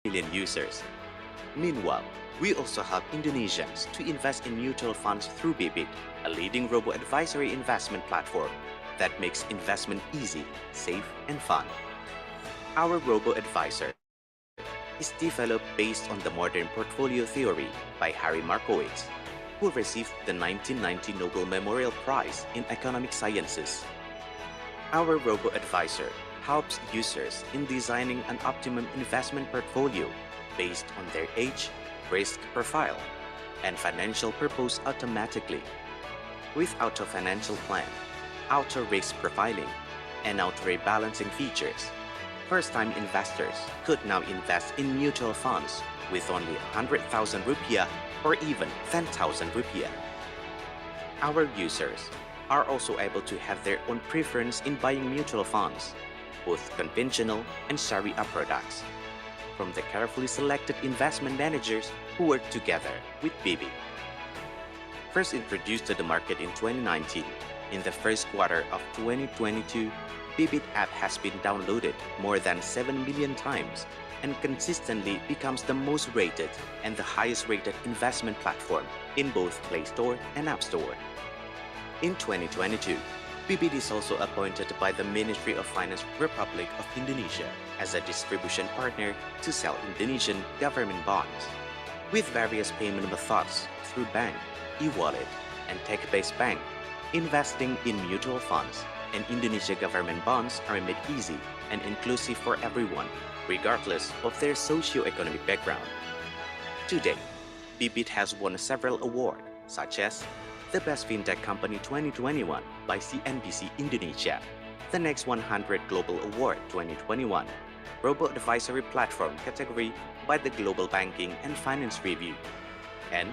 million users. Meanwhile, we also help Indonesians to invest in mutual funds through Bibit, a leading robo-advisory investment platform that makes investment easy, safe, and fun. Our robo-advisor is developed based on the modern portfolio theory by Harry Markowitz, who received the 1990 Nobel Memorial Prize in Economic Sciences. Our robo-advisor helps users in designing an optimum investment portfolio based on their age, risk profile, and financial purpose automatically. With auto financial plan, auto risk profiling, and auto rebalancing features, first-time investors could now invest in mutual funds with only 100,000 rupiah or even 10,000 rupiah. Our users are also able to have their own preference in buying mutual funds, both conventional and Sharia products, from the carefully selected investment managers who work together with Bibit. First introduced to the market in 2019, in the first quarter of 2022, Bibit app has been downloaded more than 7 million times and consistently becomes the most rated and the highest rated investment platform in both Play Store and App Store. In 2022, Bibit is also appointed by the Ministry of Finance Republic of Indonesia as a distribution partner to sell Indonesian government bonds. With various payment methods through bank, e-wallet, and tech-based bank, investing in mutual funds and Indonesia government bonds are made easy and inclusive for everyone, regardless of their socio-economic background. Today, Bibit has won several awards, such as the Best FinTech Company 2021 by CNBC Indonesia, the Next 100 Global Award 2021, Robo-Advisory Platform category by the Global Banking and Finance Review, and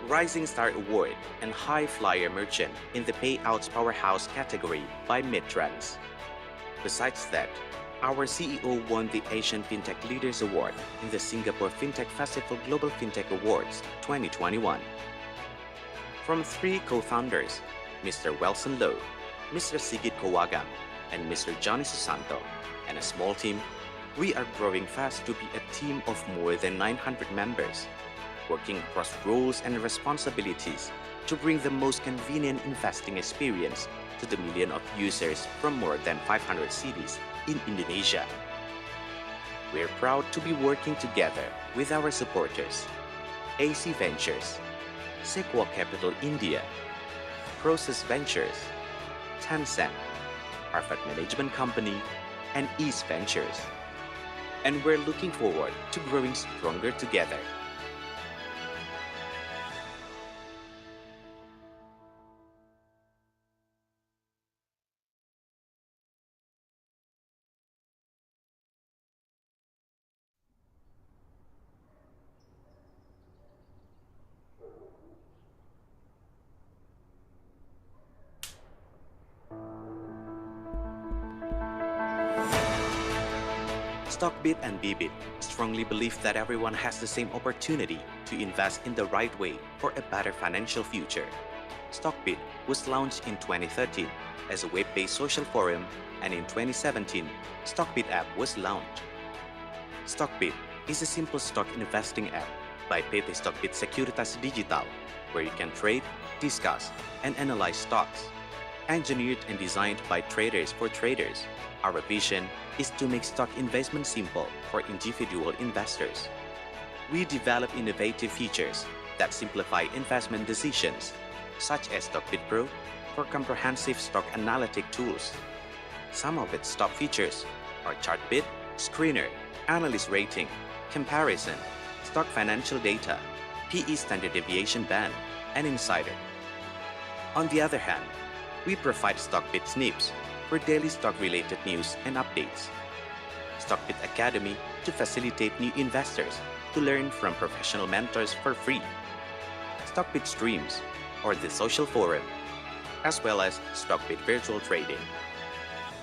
Rising Star Award and High Flyer Merchant in the Payouts Powerhouse category by Midtrans. Besides that, our CEO won the Asian FinTech Leaders Award in the Singapore FinTech Festival Global FinTech Awards 2021. From three co-founders, Mr. Wilson Low, Mr. Sigit Kowagam, and Mr. Johnny Susanto, and a small team, we are growing fast to be a team of more than 900 members, working across roles and responsibilities to bring the most convenient investing experience to the million of users from more than 500 cities in Indonesia. We're proud to be working together with our supporters, AC Ventures, Sequoia Capital India, Process Ventures, Tencent, Harvard Management Company, and East Ventures. And we're looking forward to growing stronger together. Stockbit and Bibit strongly believe that everyone has the same opportunity to invest in the right way for a better financial future. Stockbit was launched in 2013 as a web-based social forum, and in 2017, Stockbit app was launched. Stockbit is a simple stock investing app by PT Stockbit Sekuritas Digital, where you can trade, discuss, and analyze stocks. Engineered and designed by traders for traders, our vision is to make stock investment simple for individual investors. We develop innovative features that simplify investment decisions, such as Stockbit Pro for comprehensive stock analytic tools. Some of its top features are Chartbit, Screener, Analyst Rating, Comparison, Stock Financial Data, PE Standard Deviation Band, and Insider. On the other hand, we provide Stockbit Snips for daily stock-related news and updates. Stockbit Academy to facilitate new investors to learn from professional mentors for free. Stockbit Streams, or the social forum, as well as Stockbit Virtual Trading.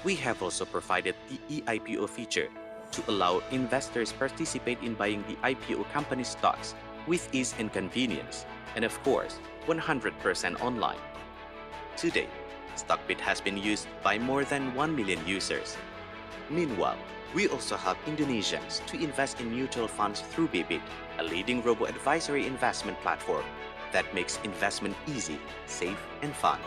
We have also provided the eIPO feature to allow investors participate in buying the IPO company stocks with ease and convenience, and of course, 100% online. Today, Stockbit has been used by more than 1 million users. Meanwhile, We also help Indonesians to invest in mutual funds through Bibit, a leading robo-advisory investment platform that makes investment easy, safe, and fun.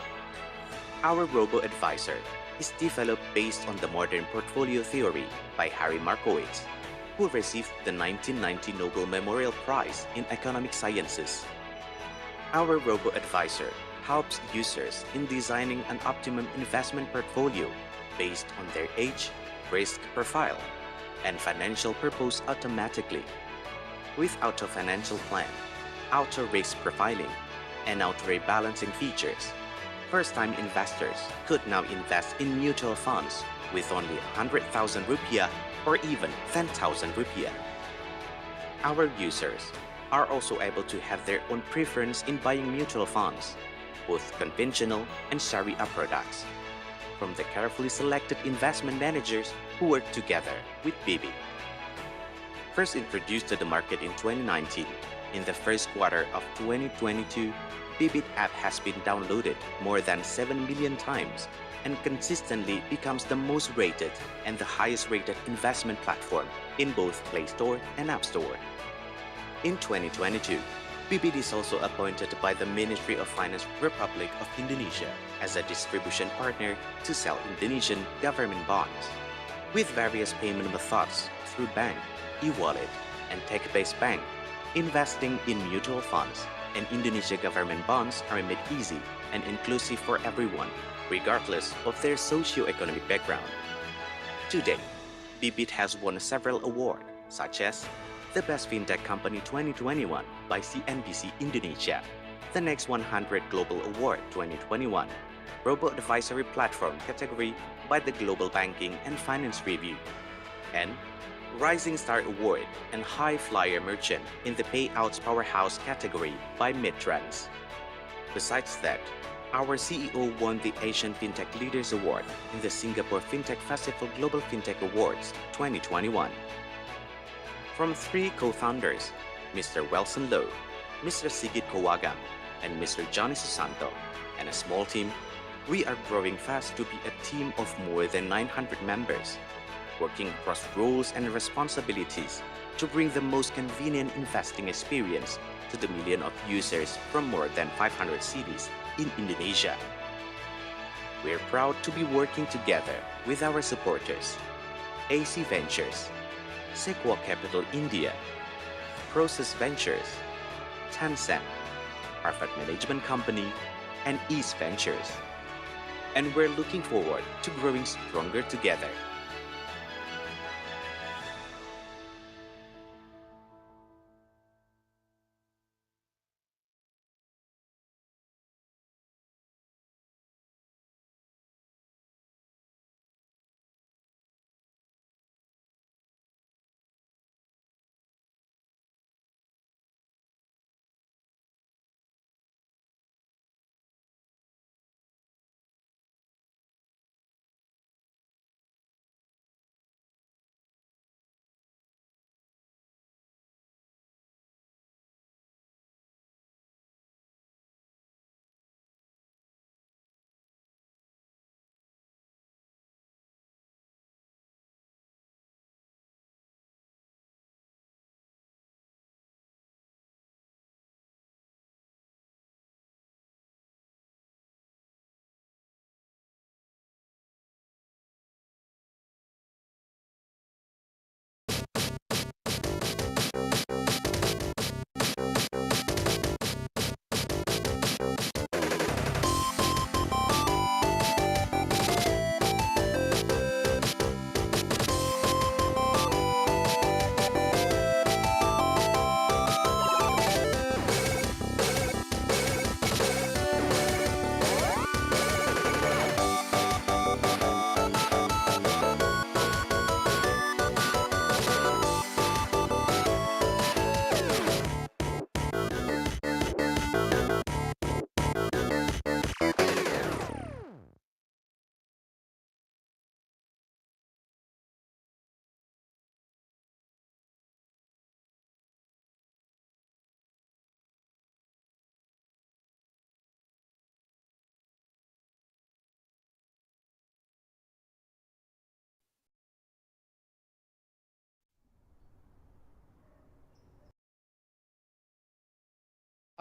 Our robo-advisor is developed based on the modern portfolio theory by Harry Markowitz, who received the 1990 Nobel Memorial Prize in Economic Sciences. Our robo-advisor helps users in designing an optimum investment portfolio based on their age, risk profile, and financial purpose automatically. With Auto Financial Plan, Auto Risk Profiling, and Auto Rebalancing features, first-time investors could now invest in mutual funds with only 100,000 rupiah or even 10,000 rupiah. Our users are also able to have their own preference in buying mutual funds, both conventional and Sharia products, from the carefully selected investment managers who work together with Bibit. First introduced to the market in 2019, in the first quarter of 2022, Bibit app has been downloaded more than 7 million times and consistently becomes the most rated and the highest rated investment platform in both Play Store and App Store. In 2022, Bibit is also appointed by the Ministry of Finance Republic of Indonesia as a distribution partner to sell Indonesian government bonds. With various payment methods through bank, e-wallet, and tech-based bank, investing in mutual funds and Indonesia government bonds are made easy and inclusive for everyone, regardless of their socio-economic background. Today, Bibit has won several awards, such as the Best Fintech Company 2021 by CNBC Indonesia, the Next 100 Global Award 2021, Robo-Advisory Platform category by the Global Banking and Finance Review, and Rising Star Award and High Flyer Merchant in the Payouts Powerhouse category by Midtrans. Besides that, our CEO won the Asian Fintech Leaders Award in the Singapore Fintech Festival Global Fintech Awards 2021. From three co-founders, Mr. Wilson Low, Mr. Sigit Kowagam, and Mr. Johnny Susanto, and a small team, we are growing fast to be a team of more than 900 members, working across roles and responsibilities to bring the most convenient investing experience to the million of users from more than 500 cities in Indonesia. We're proud to be working together with our supporters, AC Ventures, Sequoia Capital India, Process Ventures, Tencent, Harvard Management Company, and East Ventures. And we're looking forward to growing stronger together.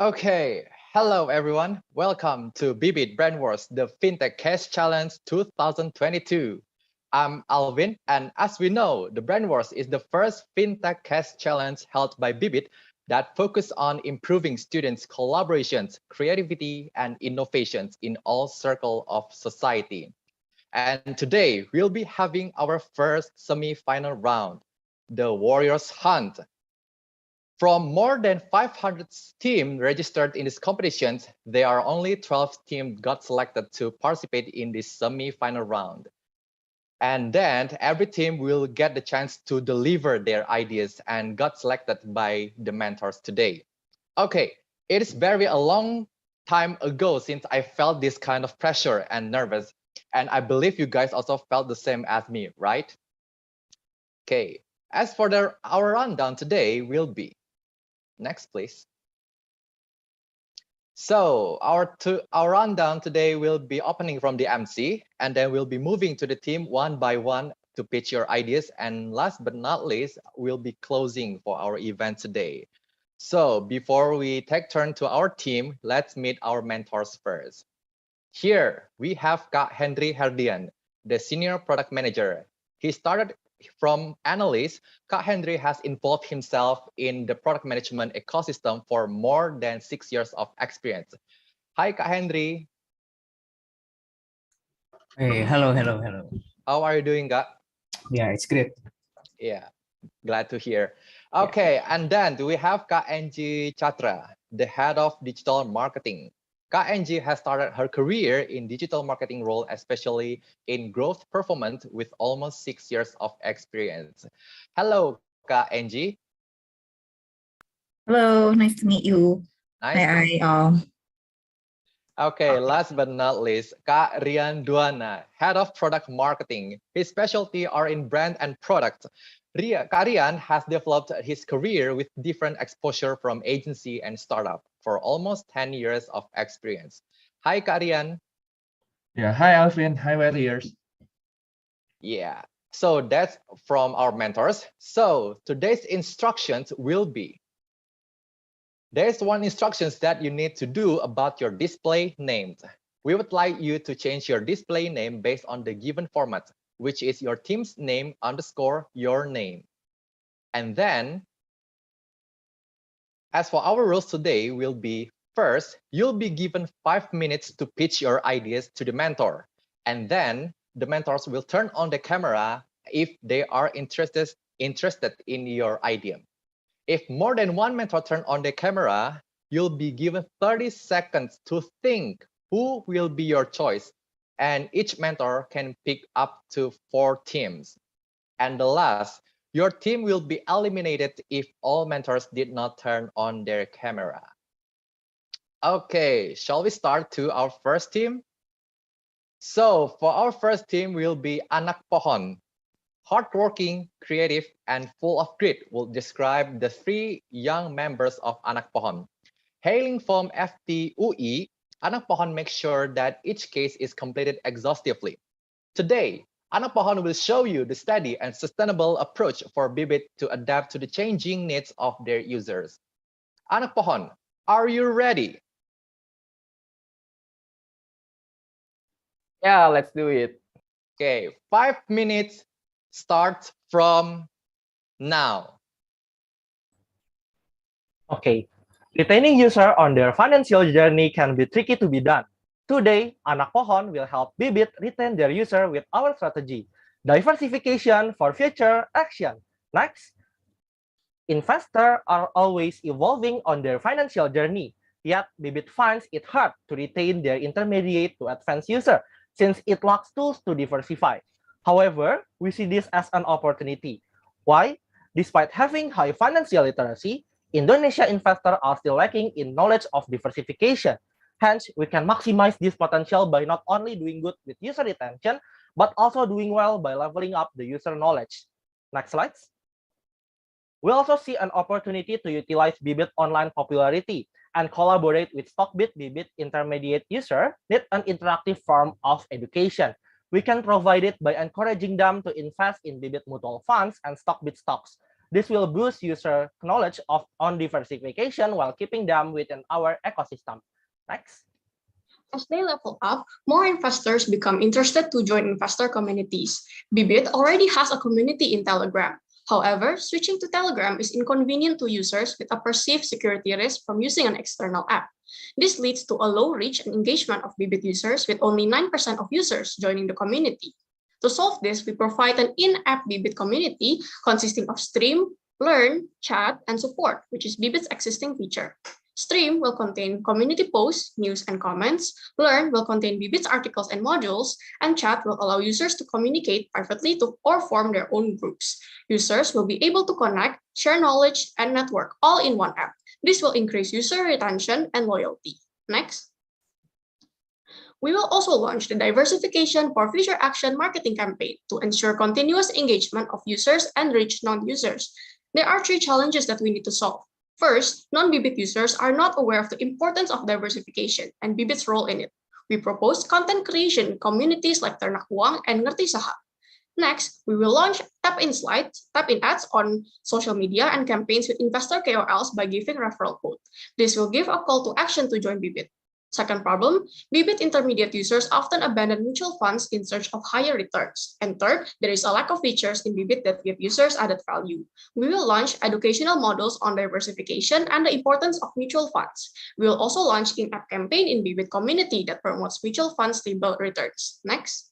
Okay, hello everyone. Welcome to Bibit Brainwars, the FinTech Cash Challenge 2022. I'm Alvin, and as we know, the Brainwars is the first FinTech Cash Challenge held by Bibit that focus on improving students' collaborations, creativity, and innovations in all circles of society. And today we'll be having our first semi-final round, the Warriors Hunt. From more than 500 teams registered in this competition, there are only 12 teams got selected to participate in this semi-final round. And then every team will get the chance to deliver their ideas and got selected by the mentors today. Okay, it is very a long time ago since I felt this kind of pressure and nervous. And I believe you guys also felt the same as me, right? Okay, as for our rundown today will be, next please. So our rundown today will be opening from the MC, and then we'll be moving to the team one by one to pitch your ideas. And last but not least, we'll be closing for our event today. So before we take turn to our team, let's meet our mentors first. Here we have Kak Henry Herdian, the Senior Product Manager. He started from analyst. Kak Henry has involved himself in the product management ecosystem for more than 6 years of experience. Hi, Kak Henry. Hey, hello. How are you doing, Kak? Yeah, it's great. Yeah, glad to hear. Yeah. Okay, and then do we have Kak Angie Chatra, the head of digital marketing. Kak Angie has started her career in digital marketing role, especially in growth performance with almost 6 years of experience. Hello, Kak Angie. Hello, nice to meet you. Nice to meet Hi, you. Okay, last but not least, Kak Rian Duana, Head of Product Marketing. His specialty are in brand and product. Kak Rian has developed his career with different exposure from agency and startup for almost 10 years of experience. Hi, Kak Rian. Yeah, hi Alvin, hi warriors. Yeah, so that's from our mentors. So today's instructions will be, there's one instructions that you need to do about your display names. We would like you to change your display name based on the given format, which is your team's name underscore your name. And then, as for our rules today will be, first, you'll be given 5 minutes to pitch your ideas to the mentor. And then the mentors will turn on the camera if they are interested in your idea. If more than one mentor turn on the camera, you'll be given 30 seconds to think who will be your choice. And each mentor can pick up to 4 teams. And the last, your team will be eliminated if all mentors did not turn on their camera. Okay, shall we start to our first team? So for our first team will be Anak Pohon. Hardworking, creative, and full of grit will describe the 3 young members of Anak Pohon. Hailing from FTUI, Anak Pohon makes sure that each case is completed exhaustively. Today, Anak Pohon will show you the steady and sustainable approach for Bibit to adapt to the changing needs of their users. Anak Pohon, are you ready? Yeah, let's do it. Okay, 5 minutes start from now. Okay. Retaining user on their financial journey can be tricky to be done. Today, Anak Pohon will help Bibit retain their user with our strategy. Diversification for future action. Next, investors are always evolving on their financial journey. Yet, Bibit finds it hard to retain their intermediate to advanced user since it lacks tools to diversify. However, we see this as an opportunity. Why? Despite having high financial literacy, Indonesia investors are still lacking in knowledge of diversification. Hence, we can maximize this potential by not only doing good with user retention, but also doing well by leveling up the user knowledge. Next slide. We also see an opportunity to utilize Bibit online popularity and collaborate with Stockbit Bibit intermediate user need an interactive form of education. We can provide it by encouraging them to invest in Bibit mutual funds and Stockbit stocks. This will boost user knowledge on diversification while keeping them within our ecosystem. Next. As they level up, more investors become interested to join investor communities. Bibit already has a community in Telegram. However, switching to Telegram is inconvenient to users with a perceived security risk from using an external app. This leads to a low reach and engagement of Bibit users, with only 9% of users joining the community. To solve this, we provide an in-app Bibit community consisting of Stream, Learn, Chat, and Support, which is Bibit's existing feature. Stream will contain community posts, news, and comments. Learn will contain Bibit's articles and modules, and Chat will allow users to communicate privately or form their own groups. Users will be able to connect, share knowledge, and network all in one app. This will increase user retention and loyalty. Next. We will also launch the Diversification for Future Action marketing campaign to ensure continuous engagement of users and reach non-users. There are 3 challenges that we need to solve. First, non-Bibit users are not aware of the importance of diversification and Bibit's role in it. We propose content creation in communities like Ternak Uang and Ngerti Saham. Next, we will launch tap-in ads on social media and campaigns with investor KOLs by giving referral code. This will give a call to action to join Bibit. Second problem, Bibit intermediate users often abandon mutual funds in search of higher returns. And third, there is a lack of features in Bibit that give users added value. We will launch educational models on diversification and the importance of mutual funds. We will also launch in-app campaign in Bibit community that promotes mutual fund stable returns. Next.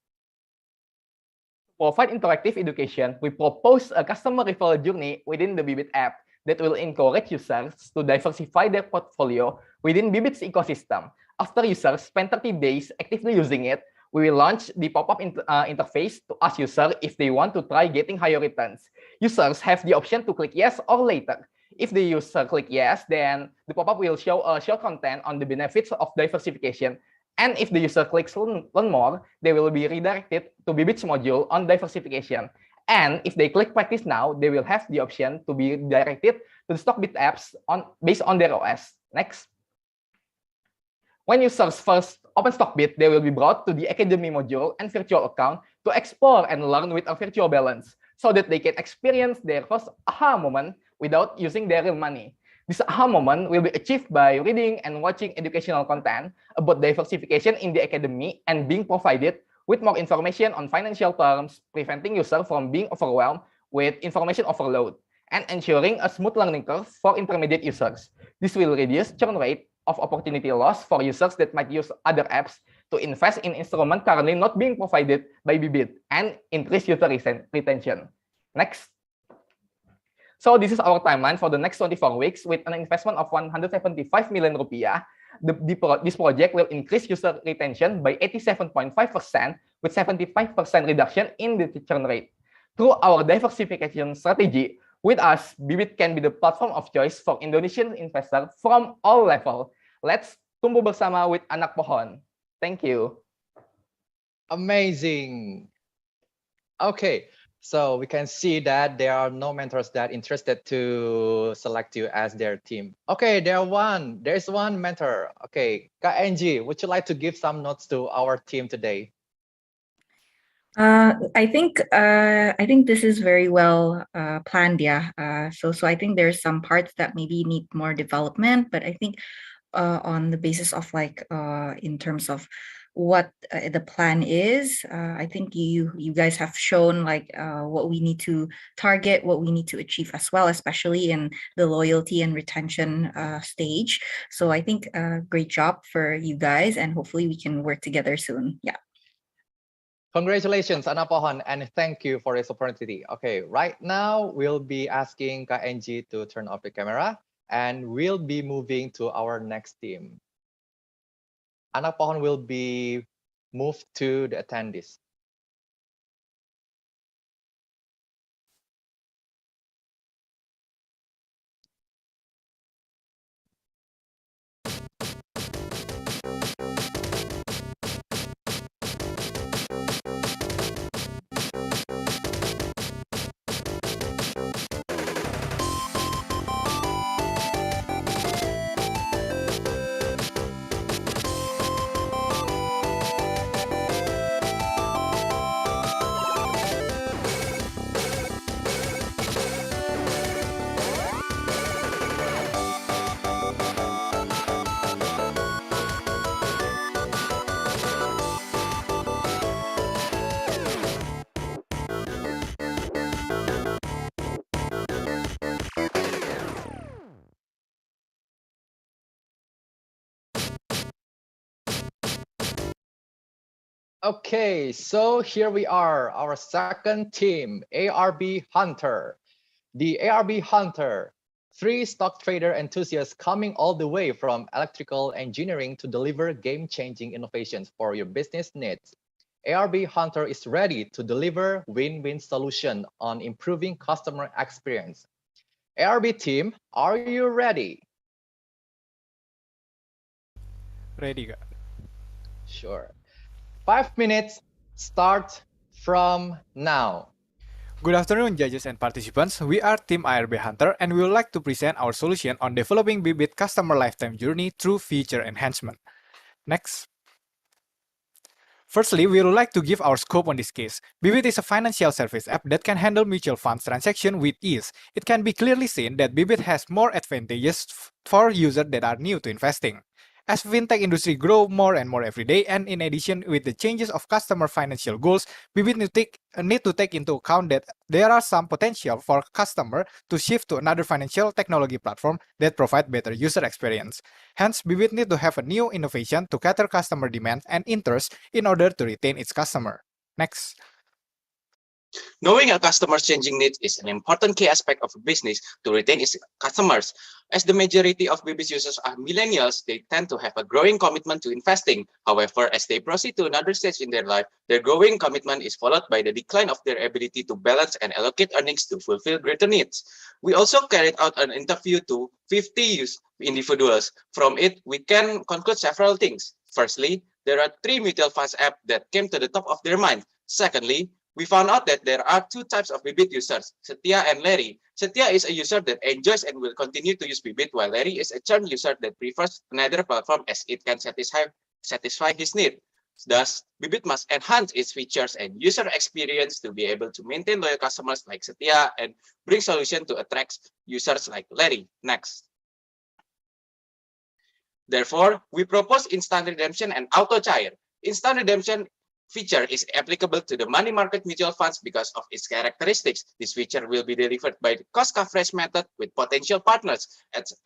To provide interactive education, we propose a customer referral journey within the Bibit app that will encourage users to diversify their portfolio within Bibit's ecosystem. After users spend 30 days actively using it, we will launch the pop-up interface to ask users if they want to try getting higher returns. Users have the option to click yes or later. If the user click yes, then the pop-up will show content on the benefits of diversification. And if the user clicks learn more, they will be redirected to Bibit's module on diversification. And if they click practice now, they will have the option to be directed to the StockBit apps based on their OS. Next. When users first open StockBit, they will be brought to the Academy module and virtual account to explore and learn with a virtual balance so that they can experience their first aha moment without using their real money. This aha moment will be achieved by reading and watching educational content about diversification in the Academy and being provided with more information on financial terms, preventing users from being overwhelmed with information overload, and ensuring a smooth learning curve for intermediate users. This will reduce churn rate of opportunity loss for users that might use other apps to invest in instruments currently not being provided by Bibit and increase user retention. Next. So this is our timeline for the next 24 weeks with an investment of 175 million rupiah. This project will increase user retention by 87.5% with 75% reduction in the churn rate. Through our diversification strategy, with us, Bibit can be the platform of choice for Indonesian investors from all levels. Let's tumbuh bersama with anak pohon. Thank you. Amazing. Okay, so we can see that there are no mentors that interested to select you as their team. Okay, there's one mentor. Okay, Kak Angie, would you like to give some notes to our team today? I think this is very well planned. Yeah. So I think there's some parts that maybe need more development, but I think on the basis of in terms of what the plan is, I think you guys have shown what we need to target, what we need to achieve as well, especially in the loyalty and retention stage. So I think great job for you guys, and hopefully we can work together soon. Yeah. Congratulations, Anak Pohon, and thank you for this opportunity. Okay, right now we'll be asking Kak Angie to turn off the camera, and we'll be moving to our next team. Anak Pohon will be moved to the attendees. Okay, so here we are, our second team, ARB Hunter. The ARB Hunter, three stock trader enthusiasts coming all the way from electrical engineering to deliver game-changing innovations for your business needs. ARB Hunter is ready to deliver win-win solution on improving customer experience. ARB team, are you ready? Ready, Kak? Sure. 5 minutes start from now. Good afternoon, judges and participants. We are Team ARB Hunter and we would like to present our solution on developing Bibit customer lifetime journey through feature enhancement. Next. Firstly, we would like to give our scope on this case. Bibit is a financial service app that can handle mutual funds transaction with ease. It can be clearly seen that Bibit has more advantages for users that are new to investing. As fintech industry grow more and more every day, and in addition with the changes of customer financial goals, Bibit need to take into account that there are some potential for customer to shift to another financial technology platform that provide better user experience. Hence, Bibit need to have a new innovation to cater customer demand and interest in order to retain its customer. Next. Knowing a customer's changing needs is an important key aspect of a business to retain its customers. As the majority of Bibit users are millennials, they tend to have a growing commitment to investing. However, as they proceed to another stage in their life, their growing commitment is followed by the decline of their ability to balance and allocate earnings to fulfill greater needs. We also carried out an interview to 50 individuals. From it, we can conclude several things. Firstly, there are 3 mutual funds apps that came to the top of their mind. Secondly, we found out that there are 2 types of Bibit users, Setia and Larry. Setia is a user that enjoys and will continue to use Bibit, while Larry is a churn user that prefers another platform as it can satisfy his need. Thus, Bibit must enhance its features and user experience to be able to maintain loyal customers like Setia and bring solutions to attract users like Larry. Next. Therefore, we propose instant redemption and auto chair. Instant redemption feature is applicable to the money market mutual funds because of its characteristics. This feature will be delivered by the cost coverage method with potential partners.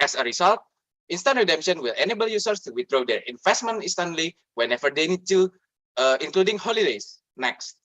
As a result, instant redemption will enable users to withdraw their investment instantly whenever they need to, including holidays. Next.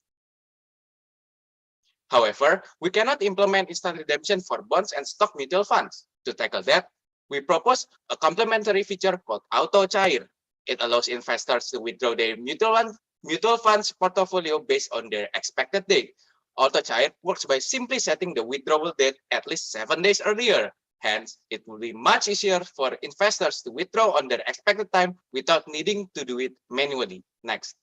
However, we cannot implement instant redemption for bonds and stock mutual funds. To tackle that, we propose a complementary feature called auto chair. It allows investors to withdraw their mutual funds portfolio based on their expected date. Auto chair works by simply setting the withdrawal date at least 7 days earlier. Hence, it will be much easier for investors to withdraw on their expected time without needing to do it manually. Next.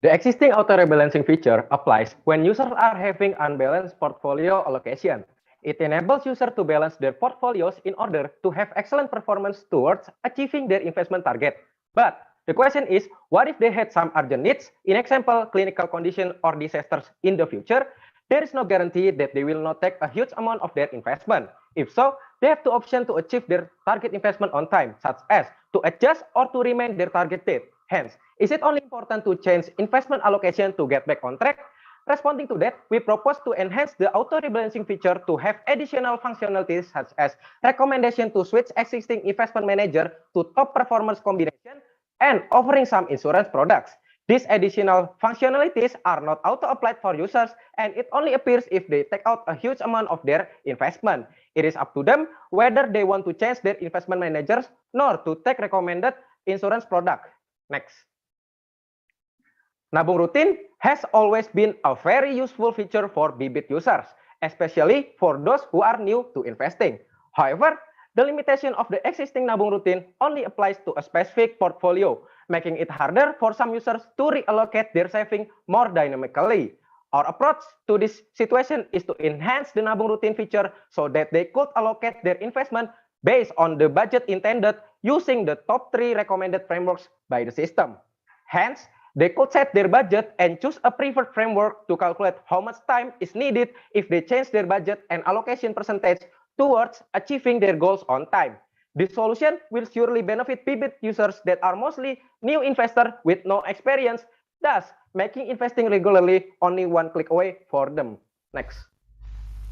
The existing auto rebalancing feature applies when users are having unbalanced portfolio allocation. It enables users to balance their portfolios in order to have excellent performance towards achieving their investment target. But the question is, what if they had some urgent needs, in example, clinical condition or disasters in the future? There is no guarantee that they will not take a huge amount of their investment. If so, they have the option to achieve their target investment on time, such as to adjust or to remain their target date. Hence, is it only important to change investment allocation to get back on track? Responding to that, we propose to enhance the auto rebalancing feature to have additional functionalities such as recommendation to switch existing investment manager to top performance combination and offering some insurance products. These additional functionalities are not auto-applied for users, and it only appears if they take out a huge amount of their investment. It is up to them whether they want to change their investment managers nor to take recommended insurance product. Next. Nabung rutin has always been a very useful feature for Bibit users, especially for those who are new to investing. However, the limitation of the existing nabung rutin only applies to a specific portfolio, making it harder for some users to reallocate their saving more dynamically. Our approach to this situation is to enhance the nabung rutin feature so that they could allocate their investment based on the budget intended using the top 3 recommended frameworks by the system. Hence, they could set their budget and choose a preferred framework to calculate how much time is needed if they change their budget and allocation percentage towards achieving their goals on time. This solution will surely benefit Bibit users that are mostly new investors with no experience, thus making investing regularly only one click away for them. Next.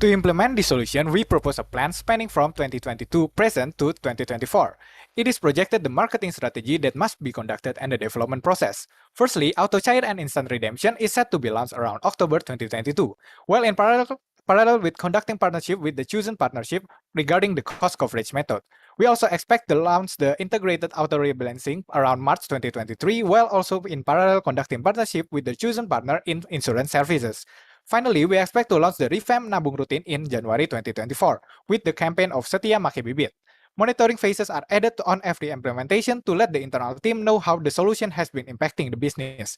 To implement this solution, we propose a plan spanning from 2022 present to 2024. It is projected the marketing strategy that must be conducted and the development process. Firstly, Auto Cair and Instant Redemption is set to be launched around October 2022, while in parallel with conducting partnership with the chosen partnership regarding the cost coverage method. We also expect to launch the integrated auto rebalancing around March 2023, while also in parallel conducting partnership with the chosen partner in insurance services. Finally, we expect to launch the revamped Nabung routine in January 2024 with the campaign of Setia Make Bibit. Monitoring phases are added on every implementation to let the internal team know how the solution has been impacting the business.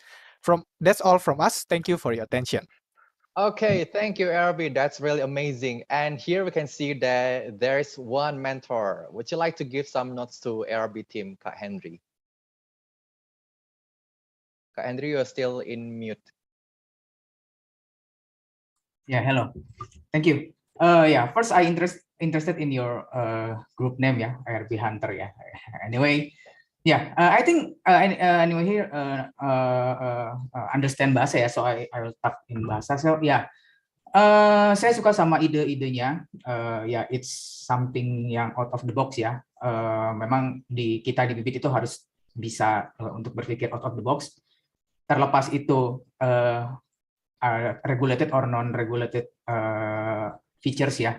That's all from us. Thank you for your attention. Okay, thank you, Arabi. That's really amazing. And here we can see that there is one mentor. Would you like to give some notes to Arabi team, Kak Henry? Kak Henry, you are still in mute. Yeah, hello. Thank you. Yeah, first I interested in your group name, yeah, RB Hunter, yeah. Anyway, yeah, I think anyway here understand bahasa ya, so I will talk in bahasa. So yeah, saya suka sama ide-idenya. Ya, it's something yang out of the box ya. Memang kita di Bibit itu harus bisa untuk berpikir out of the box. Terlepas itu regulated or non-regulated features ya.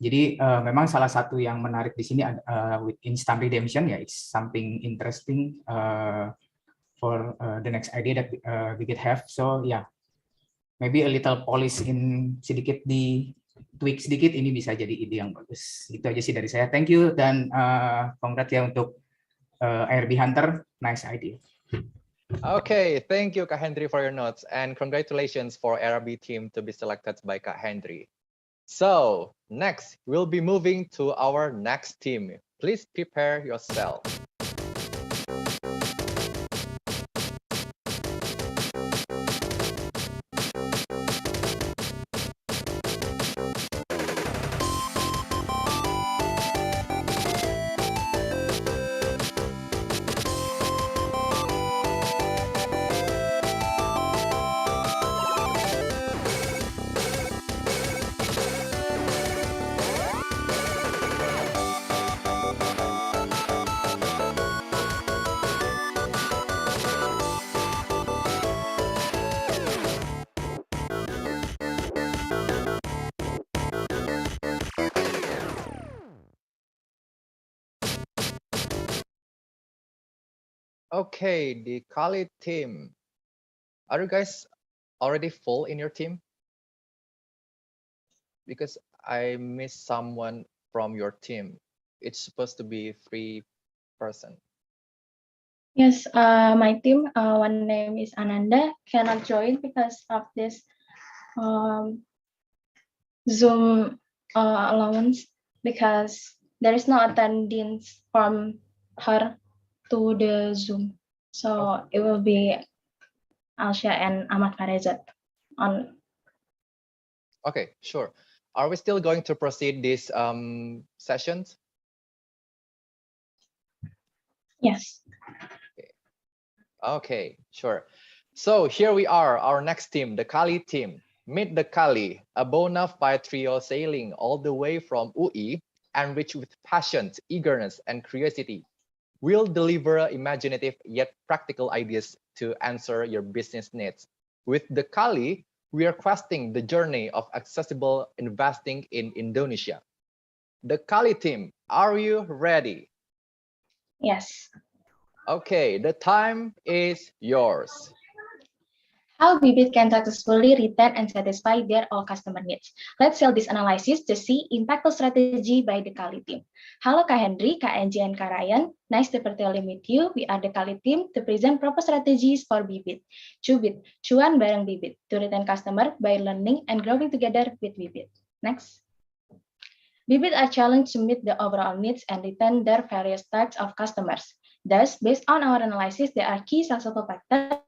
Jadi memang salah satu yang menarik di sini with instant redemption ya, it's something interesting for the next idea that we could have. So yeah, maybe a little polish in sedikit di tweak sedikit, ini bisa jadi ide yang bagus. Itu aja sih dari saya. Thank you dan congrats ya untuk RB Hunter, nice idea. Okay, thank you, Kak Henry, for your notes, and congratulations for RB team to be selected by Kak Henry. So next, we'll be moving to our next team. Please prepare yourself. Okay, the Kali team. Are you guys already full in your team? Because I missed someone from your team. It's supposed to be 3 person. Yes, my team, one name is Ananda, cannot join because of this Zoom allowance, because there is no attendance from her to the Zoom. So it will be Alsha and Ahmad Farezat on. Okay, sure. Are we still going to proceed these sessions? Yes. Okay, sure. So here we are, our next team, the Kali team. Meet the Kali, a bona fide trio sailing all the way from UI, enriched with passion, eagerness, and curiosity. We'll deliver imaginative yet practical ideas to answer your business needs. With the Kali, we are questing the journey of accessible investing in Indonesia. The Kali team, are you ready? Yes. Okay, the time is yours. How Bibit can successfully retain and satisfy their all customer needs. Let's sell this analysis to see impactful strategy by the Kali team. Hello Kak Henry, Kak Angie, and Kak Ryan. Nice to virtually meet you. We are the Kali team to present proper strategies for Bibit. Cubit, cuan bareng Bibit, to retain customer by learning and growing together with Bibit. Next. Bibit are challenged to meet the overall needs and retain their various types of customers. Thus, based on our analysis, there are key successful factors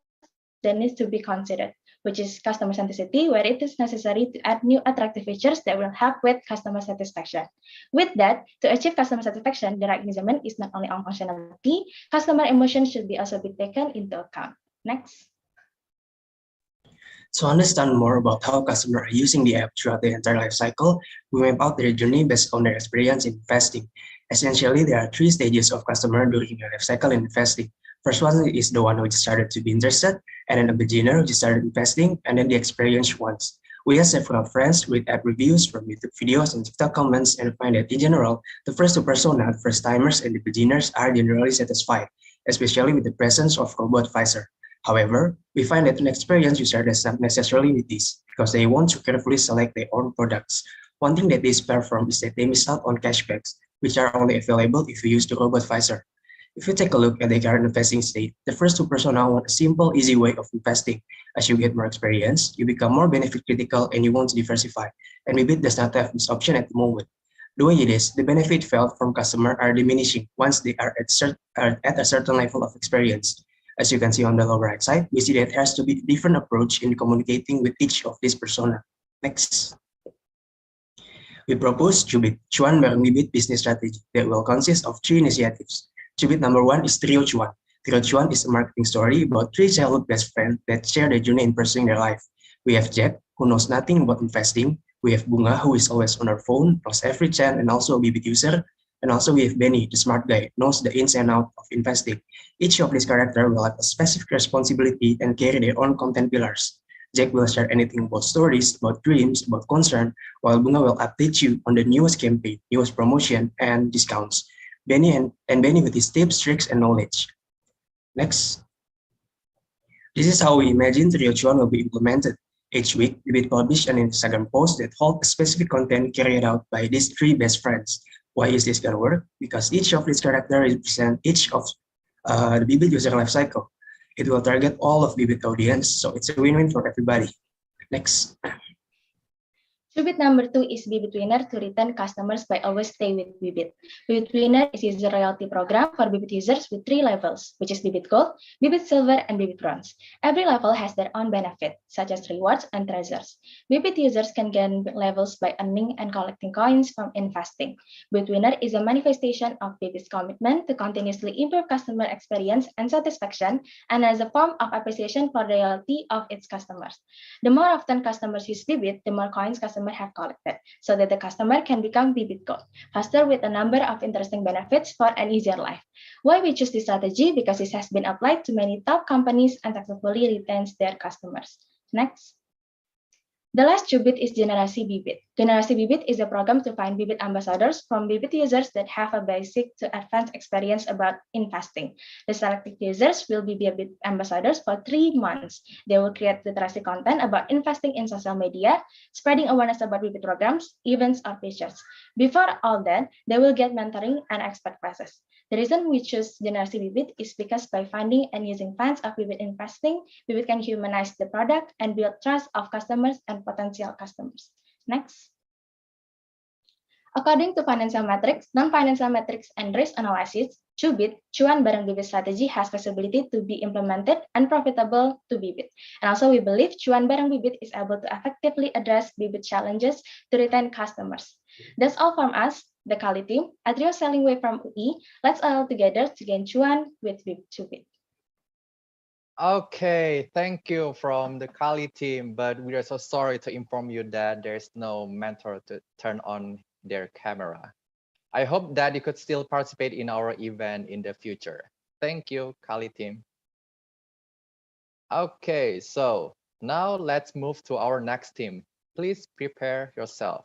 that needs to be considered, which is customer centricity, where it is necessary to add new attractive features that will help with customer satisfaction. With that, to achieve customer satisfaction, the right measurement is not only on functionality, customer emotion should be also be taken into account. Next. To understand more about how customers are using the app throughout the entire life cycle, we map out their journey based on their experience in investing. Essentially, there are three stages of customer during your life cycle in investing. First one is the one who just started to be interested, and then a beginner who just started investing, and then the experienced ones. We have several friends with app reviews from YouTube videos and TikTok comments and find that in general, the first two persona, the first timers and the beginners, are generally satisfied, especially with the presence of robo-advisor. However, we find that an experienced user does not necessarily need this because they want to carefully select their own products. One thing that they spare from is that they miss out on cashbacks, which are only available if you use the robo-advisor. If you take a look at the current investing state, the first two persona want a simple, easy way of investing. As you get more experience, you become more benefit critical and you want to diversify. And Bibit does not have this option at the moment. The way it is, the benefit felt from customer are diminishing once they are at a certain level of experience. As you can see on the lower right side, we see that there has to be a different approach in communicating with each of these persona. Next. We propose Cubit, Cuan Bareng Bibit business strategy that will consist of three initiatives. Cubit number one is Trio Cuan. Trio Cuan is a marketing story about three childhood best friends that share their journey in pursuing their life. We have Jack, who knows nothing about investing. We have Bunga, who is always on her phone, knows every channel and also a Bibit user. And also we have Benny, the smart guy, knows the ins and outs of investing. Each of these characters will have a specific responsibility and carry their own content pillars. Jack will share anything about stories, about dreams, about concern, while Bunga will update you on the newest campaign, newest promotion, and discounts. Benny with his tips, tricks, and knowledge. Next. This is how we imagine Trio Cuan will be implemented. Each week, we will publish an Instagram post that holds specific content carried out by these three best friends. Why is this going to work? Because each of these characters represent each of the Bibit user lifecycle. It will target all of Bibit audience, so it's a win-win for everybody. Next. Cubit number 2 is Bibit Winner to retain customers by always stay with Bibit. Bibit Winner is user loyalty program for Bibit users with 3 levels, which is Bibit Gold, Bibit Silver, and Bibit Bronze. Every level has their own benefit, such as rewards and treasures. Bibit users can gain levels by earning and collecting coins from investing. Bibit Winner is a manifestation of Bibit's commitment to continuously improve customer experience and satisfaction, and as a form of appreciation for the loyalty of its customers. The more often customers use Bibit, the more coins customers have collected, so that the customer can become Bibit Gold faster with a number of interesting benefits for an easier life. Why we choose this strategy? Because it has been applied to many top companies and successfully retains their customers. Next. The last Cubit is Generasi Bibit. Generasi Bibit is a program to find Bibit ambassadors from Bibit users that have a basic to advanced experience about investing. The selected users will be Bibit ambassadors for 3 months. They will create literary content about investing in social media, spreading awareness about Bibit programs, events, or features. Before all that, they will get mentoring and expert classes. The reason we choose Generasi Bibit is because by finding and using funds of Bibit investing, Bibit can humanize the product and build trust of customers and potential customers. Next. According to financial metrics, non-financial metrics, and risk analysis, Cubit, Cuan Bareng Bibit strategy has possibility to be implemented and profitable to Bibit. And also we believe Cuan Bareng Bibit is able to effectively address Bibit challenges to retain customers. That's all from us, the Kali team. At Rio Selling Way from UI, let's all together to gain Cuan with Cubit. Okay, thank you from the Kali team, but we are so sorry to inform you that there's no mentor to turn on their camera. I hope that you could still participate in our event in the future. Thank you, Kali team. Okay, so now let's move to our next team. Please prepare yourself.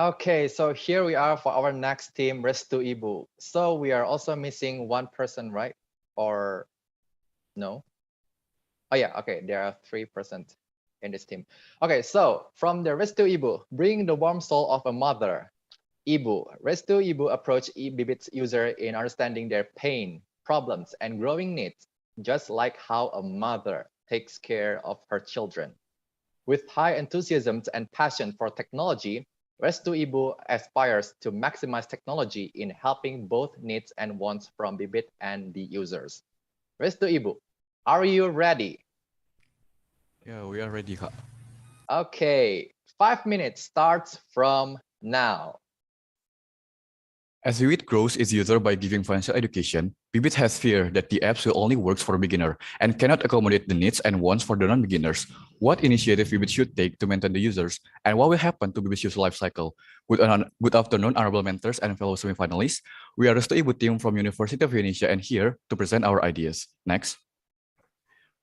Okay, so here we are for our next team, Restu Ibu. So we are also missing one person, right? Or no? Oh yeah, okay, there are 3%. in this team. Okay, so from the Restu Ibu, bring the warm soul of a mother. Ibu, Restu Ibu approach Bibit's user in understanding their pain, problems, and growing needs, just like how a mother takes care of her children. With high enthusiasm and passion for technology, Restu Ibu aspires to maximize technology in helping both needs and wants from Bibit and the users. Restu Ibu, are you ready? Yeah, we are ready, Kak. Okay, 5 minutes starts from now. As Bibit grows its user by giving financial education, Bibit has fear that the apps will only work for a beginner and cannot accommodate the needs and wants for the non-beginners. What initiative Bibit should take to maintain the users, and what will happen to Bibit's user lifecycle? Good afternoon, honorable mentors and fellow semi-finalists. We are the Restu Ibu team from University of Indonesia and here to present our ideas. Next.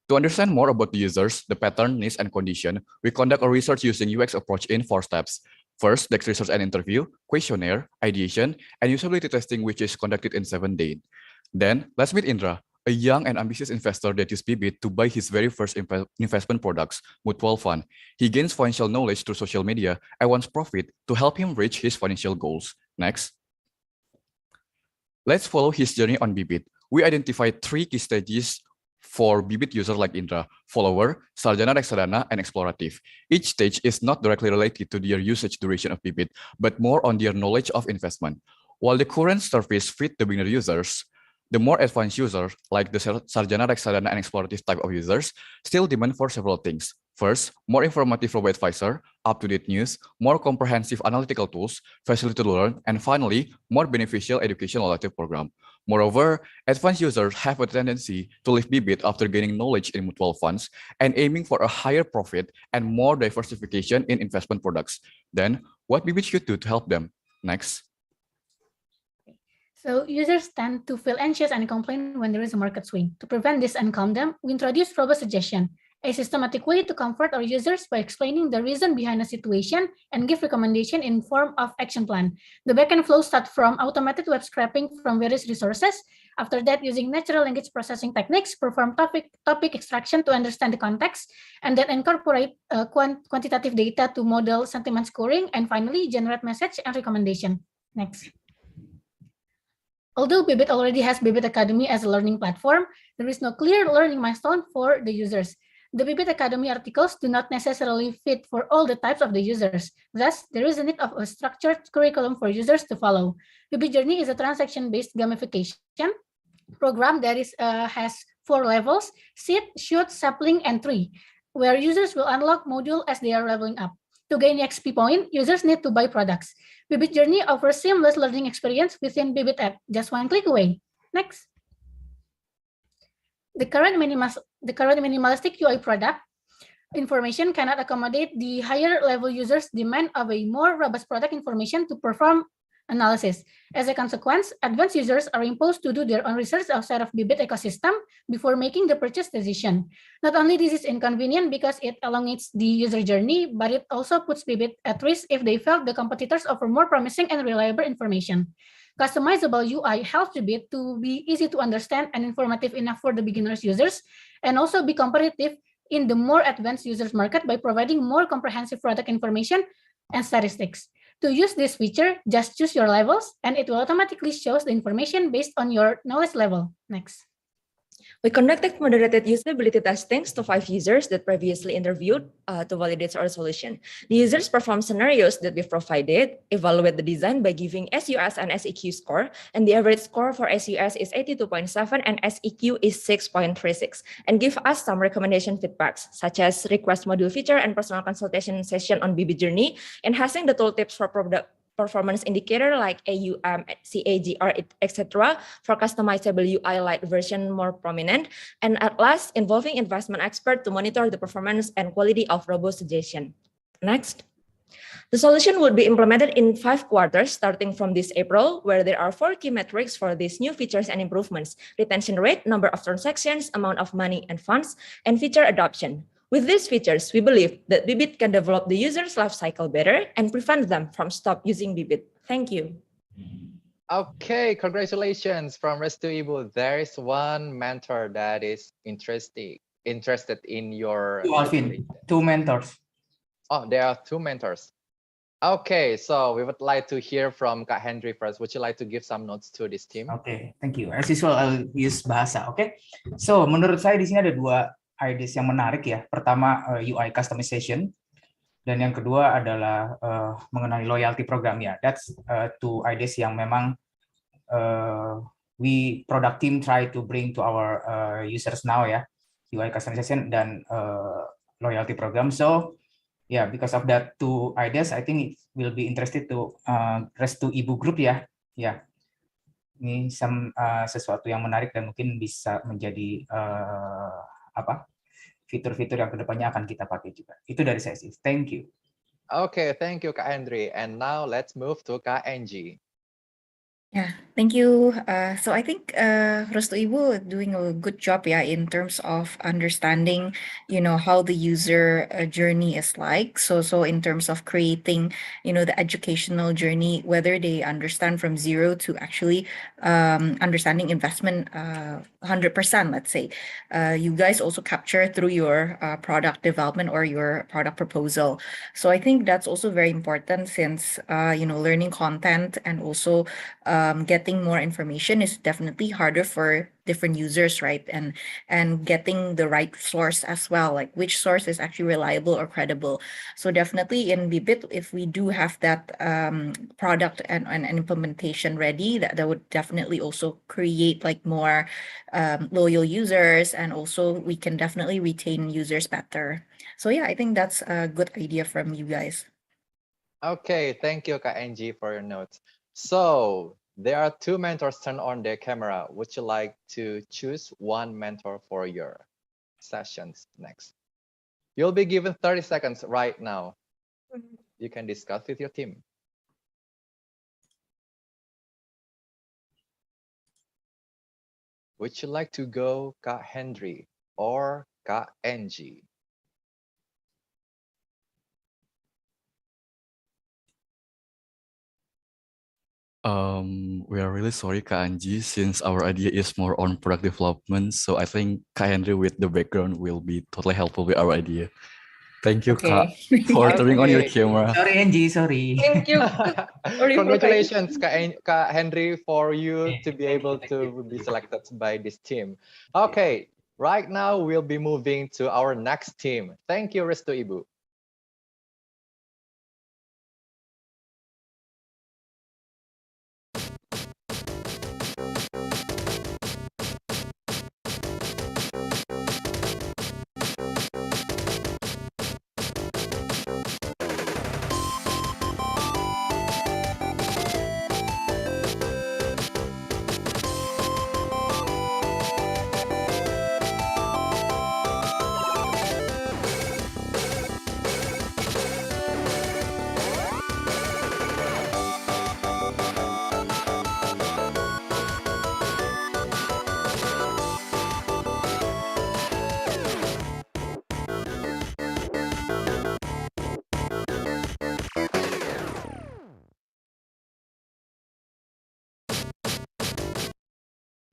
To understand more about the users, the pattern, needs, and condition, we conduct a research using UX approach in 4 steps. First, desk research and interview, questionnaire, ideation, and usability testing, which is conducted in 7 days. Then, let's meet Indra, a young and ambitious investor that used Bibit to buy his very first investment products, mutual fund. He gains financial knowledge through social media and wants profit to help him reach his financial goals. Next. Let's follow his journey on Bibit. We identified 3 key stages for Bibit user like Indra: follower, sarjana reksadana, and explorative. Each stage is not directly related to their usage duration of Bibit, but more on their knowledge of investment. While the current service fit the beginner users, the more advanced users, like the sarjana reksadana and explorative type of users, still demand for several things. First, more informative robo-advisor, up-to-date news, more comprehensive analytical tools, facility to learn, and finally, more beneficial education-related program. Moreover, advanced users have a tendency to leave Bibit after gaining knowledge in mutual funds and aiming for a higher profit and more diversification in investment products. Then, what Bibit should do to help them? Next. So users tend to feel anxious and complain when there is a market swing. To prevent this and calm them, we introduce Robo Suggestion, a systematic way to comfort our users by explaining the reason behind a situation and give recommendation in form of action plan. The backend flow starts from automated web scraping from various resources. After that, using natural language processing techniques, perform topic extraction to understand the context, and then incorporate quantitative data to model sentiment scoring, and finally, generate message and recommendation. Next. Although Bibit already has Bibit Academy as a learning platform, there is no clear learning milestone for the users. The Bibit Academy articles do not necessarily fit for all the types of the users. Thus, there is a need of a structured curriculum for users to follow. Bibit Journey is a transaction-based gamification program that has 4 levels: seed, shoot, sapling, and tree, where users will unlock module as they are leveling up. To gain XP point, users need to buy products. Bibit Journey offers seamless learning experience within Bibit app, just 1 click away. Next. The current minimalistic UI product information cannot accommodate the higher level users' demand of a more robust product information to perform analysis. As a consequence, advanced users are imposed to do their own research outside of Bibit ecosystem before making the purchase decision. Not only this is inconvenient because it elongates the user journey, but it also puts Bibit at risk if they felt the competitors offer more promising and reliable information. Customizable UI helps Bibit to be easy to understand and informative enough for the beginners users, and also be competitive in the more advanced users market by providing more comprehensive product information and statistics. To use this feature, just choose your levels and it will automatically show the information based on your knowledge level. Next. We conducted moderated usability testings to 5 users that previously interviewed to validate our solution. The users perform scenarios that we provided, evaluate the design by giving SUS and SEQ score, and the average score for SUS is 82.7 and SEQ is 6.36, and give us some recommendation feedbacks, such as request module feature and personal consultation session on Bibit Journey, enhancing the tooltips for product performance indicator like AUM, CAGR, etc. for customizable UI light version more prominent, and at last, involving investment expert to monitor the performance and quality of Robo Suggestion. Next. The solution would be implemented in 5 quarters starting from this April, where there are 4 key metrics for these new features and improvements: retention rate, number of transactions, amount of money and funds, and feature adoption. With these features, we believe that Bibit can develop the user's life cycle better and prevent them from stop using Bibit. Thank you. Okay, congratulations from Restu Ibu. There is one mentor that is interesting. interested in your Alvin, two mentors. Oh, there are two mentors. Okay, so we would like to hear from Kak Henry first. Would you like to give some notes to this team? Okay, thank you. As usual, I'll use bahasa. Okay, so menurut saya di sini ada dua ideas yang menarik ya. Pertama UI customization, dan yang kedua adalah mengenai loyalty program ya. That's two ideas yang memang we product team try to bring to our users now ya. UI customization dan loyalty program. So yeah, because of that two ideas, I think it will be interested to rest to Ibu Group ya. Ya, ini sesuatu yang menarik dan mungkin bisa menjadi fitur-fitur yang kedepannya akan kita pakai juga. Itu dari saya sih. Thank you. Okay, thank you, Kak Henry. And now let's move to Kak Angie. Yeah, thank you. So I think Restu Ibu doing a good job, yeah, in terms of understanding, how the user journey is like. So in terms of creating, the educational journey, whether they understand from zero to actually understanding investment 100%, let's say. You guys also capture through your product development or your product proposal. So I think that's also very important since, learning content and also getting more information is definitely harder for different users, right? And getting the right source as well, like which source is actually reliable or credible. So definitely in Bibit, if we do have that product and implementation ready, that would definitely also create like more loyal users, and also we can definitely retain users better. So yeah, I think that's a good idea from you guys. Okay, thank you, Kak Angie, for your notes. So there are two mentors turned on their camera. Would you like to choose one mentor for your sessions next? You'll be given 30 seconds right now. You can discuss with your team. Would you like to go Kak Henry or Kak Angie? We are really sorry, Kak Angie, since our idea is more on product development. So I think Kak Henry with the background will be totally helpful with our idea. Thank you, Kak, for turning on your camera. Sorry, Angie, sorry. Thank you. Congratulations, Kak Henry, for you to be able to be selected by this team. Okay, right now we'll be moving to our next team. Thank you, Restu Ibu.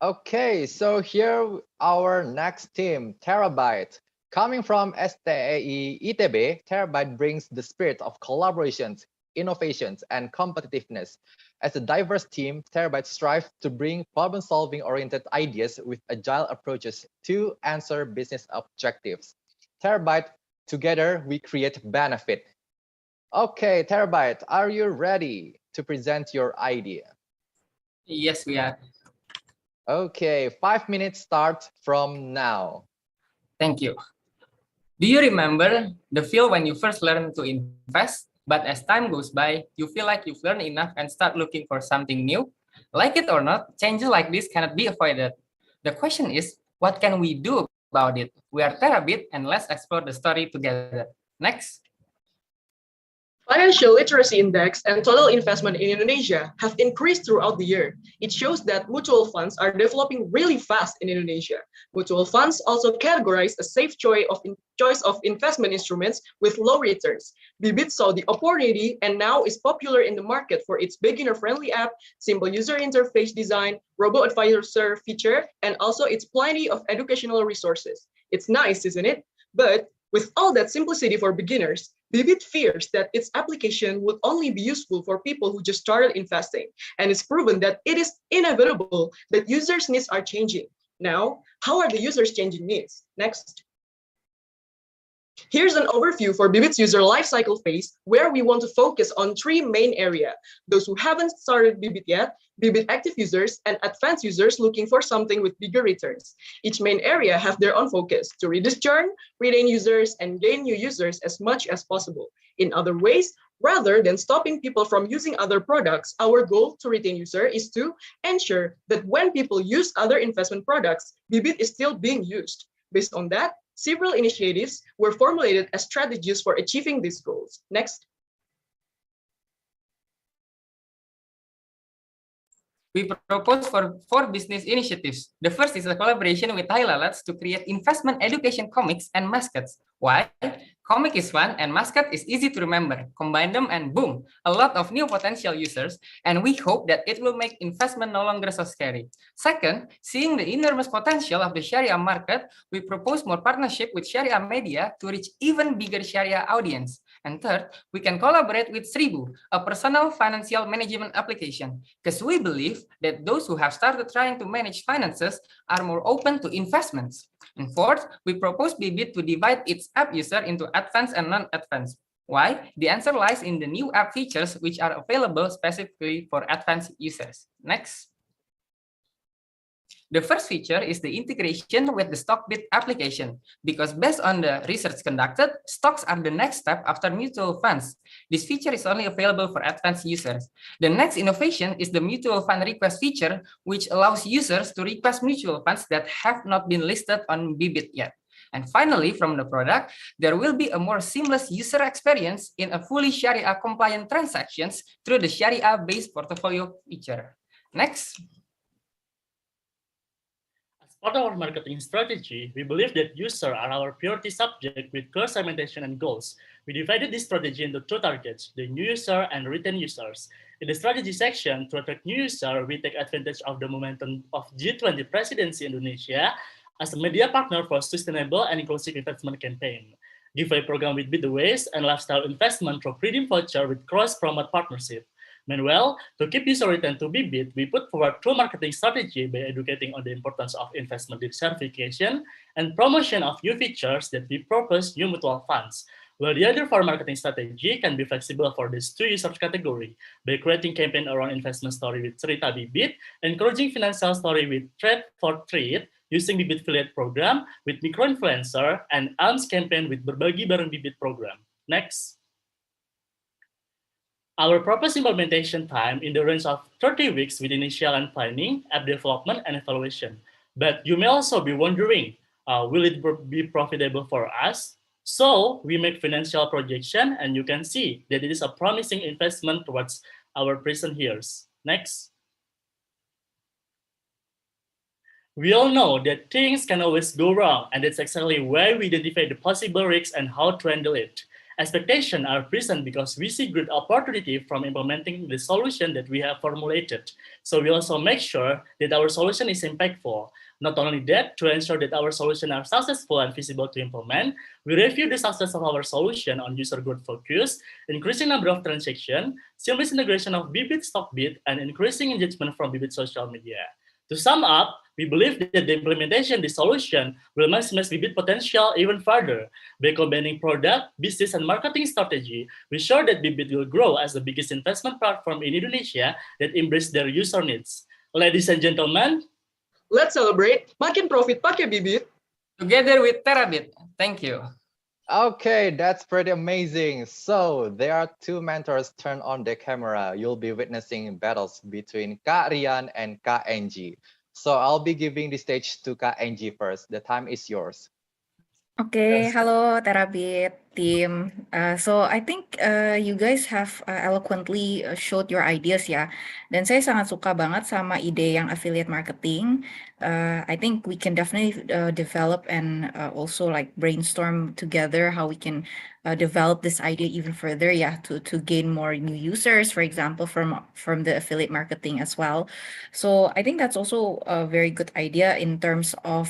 Okay, so here our next team, Terabyte. Coming from STAE ITB, Terabyte brings the spirit of collaborations, innovations, and competitiveness. As a diverse team, Terabyte strives to bring problem-solving oriented ideas with agile approaches to answer business objectives. Terabyte, together we create benefit. Okay, Terabyte, are you ready to present your idea? Yes, we are. Okay, 5 minutes start from now. Thank you. Do you remember the feel when you first learned to invest, but as time goes by, you feel like you've learned enough and start looking for something new? Like it or not, changes like this cannot be avoided. The question is, what can we do about it? We are Terabit, and let's explore the story together. Next. Financial literacy index and total investment in Indonesia have increased throughout the year. It shows that mutual funds are developing really fast in Indonesia. Mutual funds also categorize a safe choice of investment instruments with low returns. Bibit saw the opportunity and now is popular in the market for its beginner-friendly app, simple user interface design, robo-advisor feature, and also its plenty of educational resources. It's nice, isn't it? But with all that simplicity for beginners, Bibit fears that its application would only be useful for people who just started investing, and it's proven that it is inevitable that users' needs are changing. Now, how are the users' changing needs? Next. Here's an overview for Bibit's user lifecycle phase, where we want to focus on three main areas: those who haven't started Bibit yet, Bibit active users, and advanced users looking for something with bigger returns. Each main area have their own focus to reduce churn, retain users, and gain new users as much as possible. In other ways, rather than stopping people from using other products, our goal to retain user is to ensure that when people use other investment products, Bibit is still being used. Based on that, several initiatives were formulated as strategies for achieving these goals. Next. We propose for 4 business initiatives. The first is a collaboration with Highlights to create investment education comics and mascots. Why? Comic is fun and mascot is easy to remember. Combine them and boom, a lot of new potential users, and we hope that it will make investment no longer so scary. Second, seeing the enormous potential of the Sharia market, we propose more partnership with Sharia media to reach even bigger Sharia audience. And third, we can collaborate with Seribu, a personal financial management application, because we believe that those who have started trying to manage finances are more open to investments. And fourth, we propose Bibit to divide its app user into advanced and non-advanced. Why? The answer lies in the new app features which are available specifically for advanced users. Next. The first feature is the integration with the StockBit application, because based on the research conducted, stocks are the next step after mutual funds. This feature is only available for advanced users. The next innovation is the mutual fund request feature, which allows users to request mutual funds that have not been listed on Bibit yet. And finally, from the product, there will be a more seamless user experience in a fully Sharia compliant transactions through the Sharia-based portfolio feature. Next. Part of our marketing strategy, we believe that users are our priority subject with clear segmentation and goals. We divided this strategy into 2 targets, the new user and retain users. In the strategy section, to attract new users, we take advantage of the momentum of G20 presidency Indonesia as a media partner for sustainable and inclusive investment campaign. Giveaway program with Bitways and lifestyle investment through redeem voucher with cross-promote partnership. Meanwhile, to keep user return to Bibit, we put forward 2 marketing strategy by educating on the importance of investment diversification and promotion of new features that we propose new mutual funds. While the other 4 marketing strategy can be flexible for these 2 users category by creating campaign around investment story with Cerita Bibit, encouraging financial story with Trade for Treat, using Bibit affiliate program with micro-influencer, and ALMS campaign with Berbagi Bareng Bibit program. Next. Our proposed implementation time in the range of 30 weeks with initial and planning, app development, and evaluation. But you may also be wondering, will it be profitable for us? So we make financial projection, and you can see that it is a promising investment towards our present years. Next. We all know that things can always go wrong, and that's exactly why we identify the possible risks and how to handle it. Expectations are present because we see great opportunity from implementing the solution that we have formulated. So we also make sure that our solution is impactful. Not only that, to ensure that our solutions are successful and feasible to implement, we review the success of our solution on user growth focus, increasing number of transactions, seamless integration of Bibit StockBit, and increasing engagement from Bibit social media. To sum up, we believe that the implementation of the solution will maximize Bibit potential even further. By combining product, business, and marketing strategy, we ensure that Bibit will grow as the biggest investment platform in Indonesia that embraces their user needs. Ladies and gentlemen, let's celebrate makin profit pakai Bibit together with Terabit. Thank you. Okay, that's pretty amazing. So there are 2 mentors turned on the camera. You'll be witnessing battles between Kak Rian and Kak Angie. So I'll be giving the stage to Kak Angie first. The time is yours. Okay, halo Terabit. team. So I think you guys have eloquently showed your ideas ya. Dan saya sangat suka banget sama ide yang affiliate marketing. I think we can definitely develop and also like brainstorm together how we can develop this idea even further ya to gain more new users, for example, from the affiliate marketing as well. So I think that's also a very good idea in terms of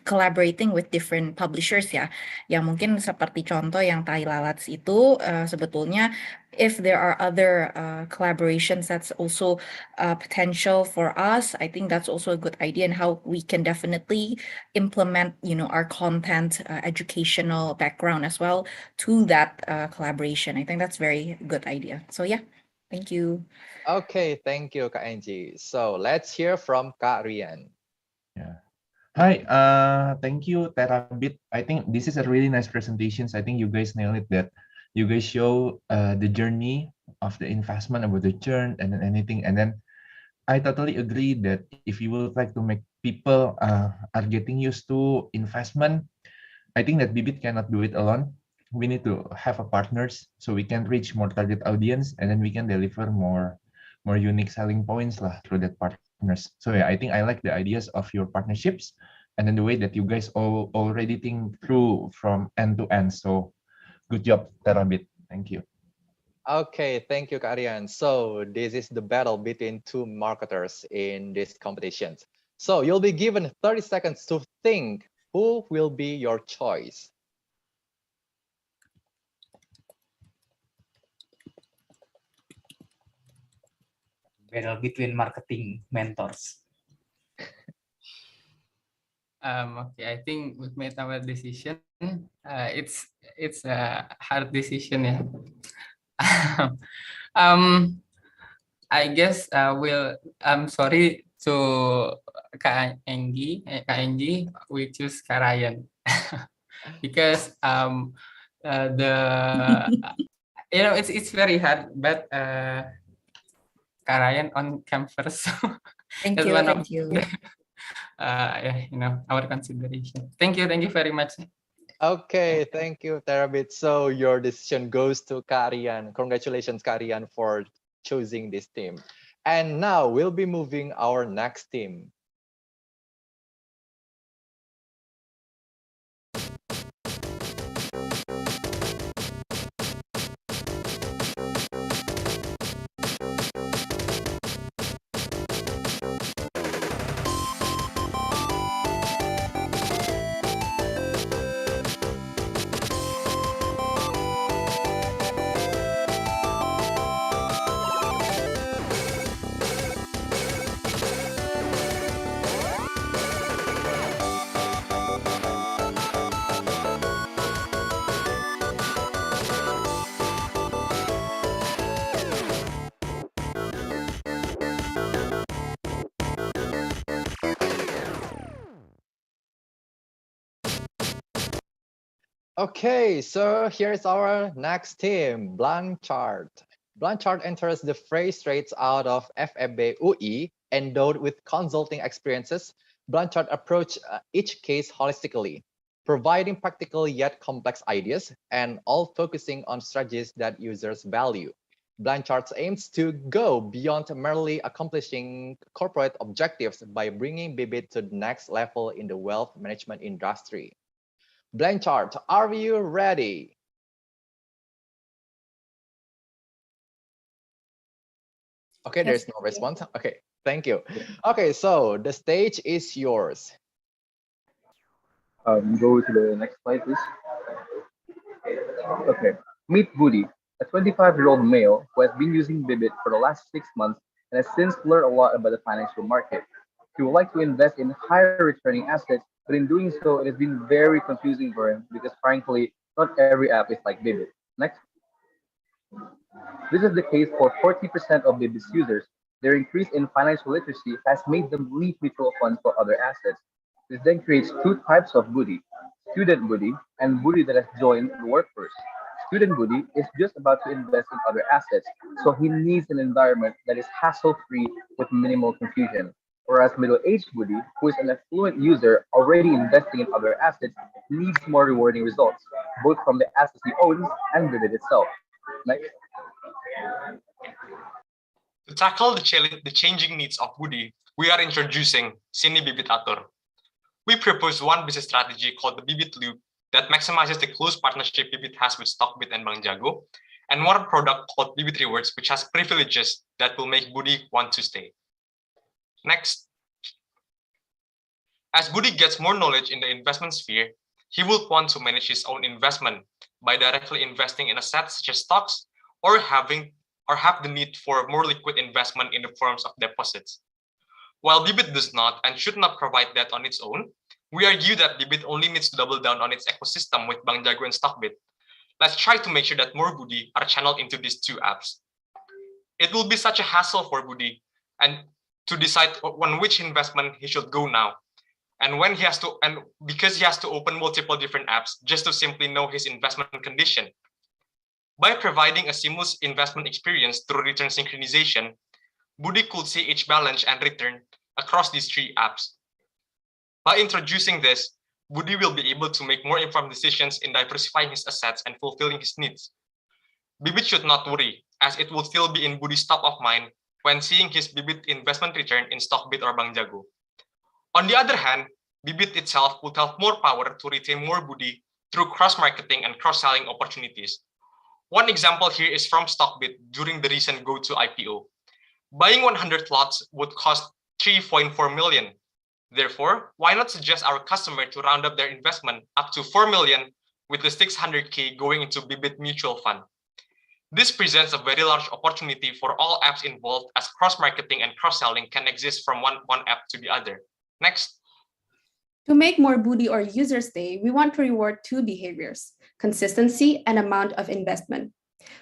collaborating with different publishers ya. Yang mungkin seperti contoh yang tai lalats itu sebetulnya if there are other collaborations that's also potential for us, I think that's also a good idea and how we can definitely implement, our content educational background as well to that collaboration. I think that's very good idea. So yeah, thank you. Okay, thank you, Kak Angie. So let's hear from Kak Rian. Hi, thank you, Terabit. I think this is a really nice presentation. I think you guys nailed it that you guys show the journey of the investment about the churn and then anything. And then I totally agree that if you would like to make people are getting used to investment, I think that Bibit cannot do it alone. We need to have a partners so we can reach more target audience and then we can deliver more unique selling points lah through that partners. So yeah, I think I like the ideas of your partnerships and then the way that you guys all already think through from end to end. So good job, Terabit. Thank you. Okay, thank you, Kak Rian. So this is the battle between two marketers in this competition. So you'll be given 30 seconds to think who will be your choice. Battle between marketing mentors. Okay, I think we've made our decision. It's a hard decision, yeah. I guess I'm sorry to Kak Angie, we choose Karayan because it's very hard, but Karayan on campus. Thank That's you, one thank of you. our consideration. Thank you very much. Okay, thank you, Terabit. So your decision goes to Karian. Congratulations, Karian, for choosing this team. And now we'll be moving our next team. Okay, so here's our next team, Blanchard. Blanchard enters the phrase straight out of FEB UI, endowed with consulting experiences. Blanchard approached each case holistically, providing practical yet complex ideas, and all focusing on strategies that users value. Blanchard aims to go beyond merely accomplishing corporate objectives by bringing Bibit to the next level in the wealth management industry. Blanchard, are you ready? Okay, Yes, there's no response. Okay, thank you. Okay, so the stage is yours. Go to the next slide, please. Okay. Meet Woody, a 25-year-old male who has been using Bibit for the last 6 months and has since learned a lot about the financial market. He would like to invest in higher returning assets, but in doing so, it has been very confusing for him because, frankly, not every app is like Bibit. Next. This is the case for 40% of Bibit's users. Their increase in financial literacy has made them leave mutual funds for other assets. This then creates two types of Budi: student Budi and Budi that has joined the workforce. Student Budi is just about to invest in other assets, so he needs an environment that is hassle free with minimal confusion. Whereas middle-aged Woody, who is an affluent user already investing in other assets, needs more rewarding results, both from the assets he owns and Bibit itself. Next. To tackle the changing needs of Woody, we are introducing Sini Bibit Atur. We propose one business strategy called the Bibit Loop that maximizes the close partnership Bibit has with Stockbit and Bang Jago, and one product called Bibit Rewards, which has privileges that will make Woody want to stay. Next. As Woody gets more knowledge in the investment sphere, he will want to manage his own investment by directly investing in assets such as stocks or have the need for more liquid investment in the forms of deposits. While Bibit does not and should not provide that on its own, we argue that Bibit only needs to double down on its ecosystem with Bang Jago and Stockbit. Let's try to make sure that more Woody are channeled into these two apps. It will be such a hassle for Woody and to decide on which investment he should go now. And because he has to open multiple different apps just to simply know his investment condition. By providing a seamless investment experience through return synchronization, Woody could see each balance and return across these three apps. By introducing this, Woody will be able to make more informed decisions in diversifying his assets and fulfilling his needs. Bibit should not worry, as it will still be in Woody's top of mind when seeing his Bibit investment return in Stockbit or Bang Jago. On the other hand, Bibit itself would have more power to retain more Woody through cross-marketing and cross-selling opportunities. One example here is from Stockbit during the recent Go-To IPO. Buying 100 lots would cost 3.4 million. Therefore, why not suggest our customer to round up their investment up to 4 million with the 600K going into Bibit Mutual Fund? This presents a very large opportunity for all apps involved, as cross-marketing and cross-selling can exist from one app to the other. Next. To make more Woody or users stay, we want to reward two behaviors: consistency and amount of investment.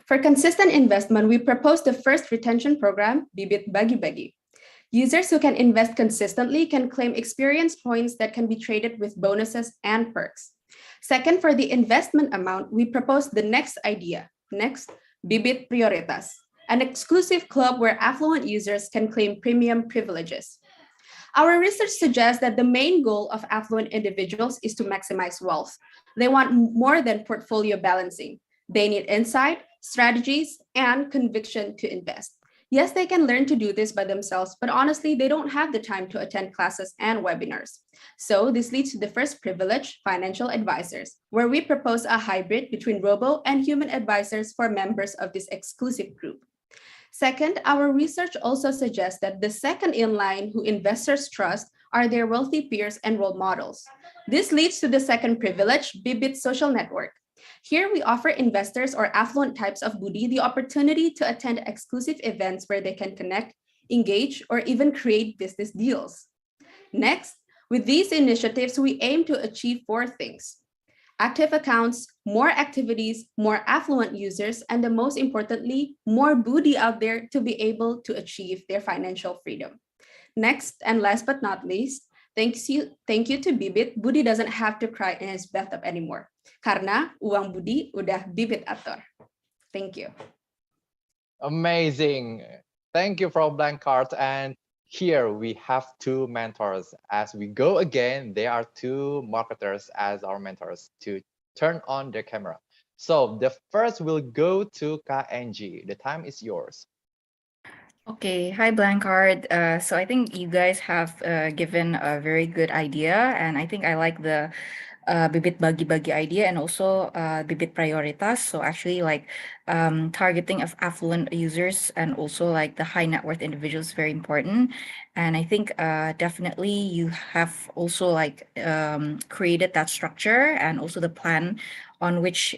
For consistent investment, we propose the first retention program, Bibit Bagi Bagi. Users who can invest consistently can claim experience points that can be traded with bonuses and perks. Second, for the investment amount, we propose the next idea. Next, Bibit Prioritas, an exclusive club where affluent users can claim premium privileges. Our research suggests that the main goal of affluent individuals is to maximize wealth. They want more than portfolio balancing. They need insight, strategies, and conviction to invest. Yes, they can learn to do this by themselves, but honestly, they don't have the time to attend classes and webinars. So this leads to the first privilege, financial advisors, where we propose a hybrid between robo and human advisors for members of this exclusive group. Second, our research also suggests that the second in line who investors trust are their wealthy peers and role models. This leads to the second privilege, Bibit Social Network. Here we offer investors or affluent types of Woody the opportunity to attend exclusive events where they can connect, engage, or even create business deals. Next, with these initiatives, we aim to achieve four things: active accounts, more activities, more affluent users, and the most importantly, more Woody out there to be able to achieve their financial freedom. Next, and last but not least, thank you to Bibit, Woody doesn't have to cry in his bathtub anymore. Karena uang Woody udah Bibit atur. Thank you. Amazing. Thank you for blank cards. And here we have two mentors. As we go again, there are two marketers as our mentors to turn on their camera. So the first will go to KNG. The time is yours. Okay, hi Blankard. So I think you guys have given a very good idea, and I think I like the Bibit Bagi-Bagi idea and also Bibit Prioritas. So actually like targeting of affluent users and also like the high net worth individuals is very important. And I think definitely you have also like created that structure and also the plan on which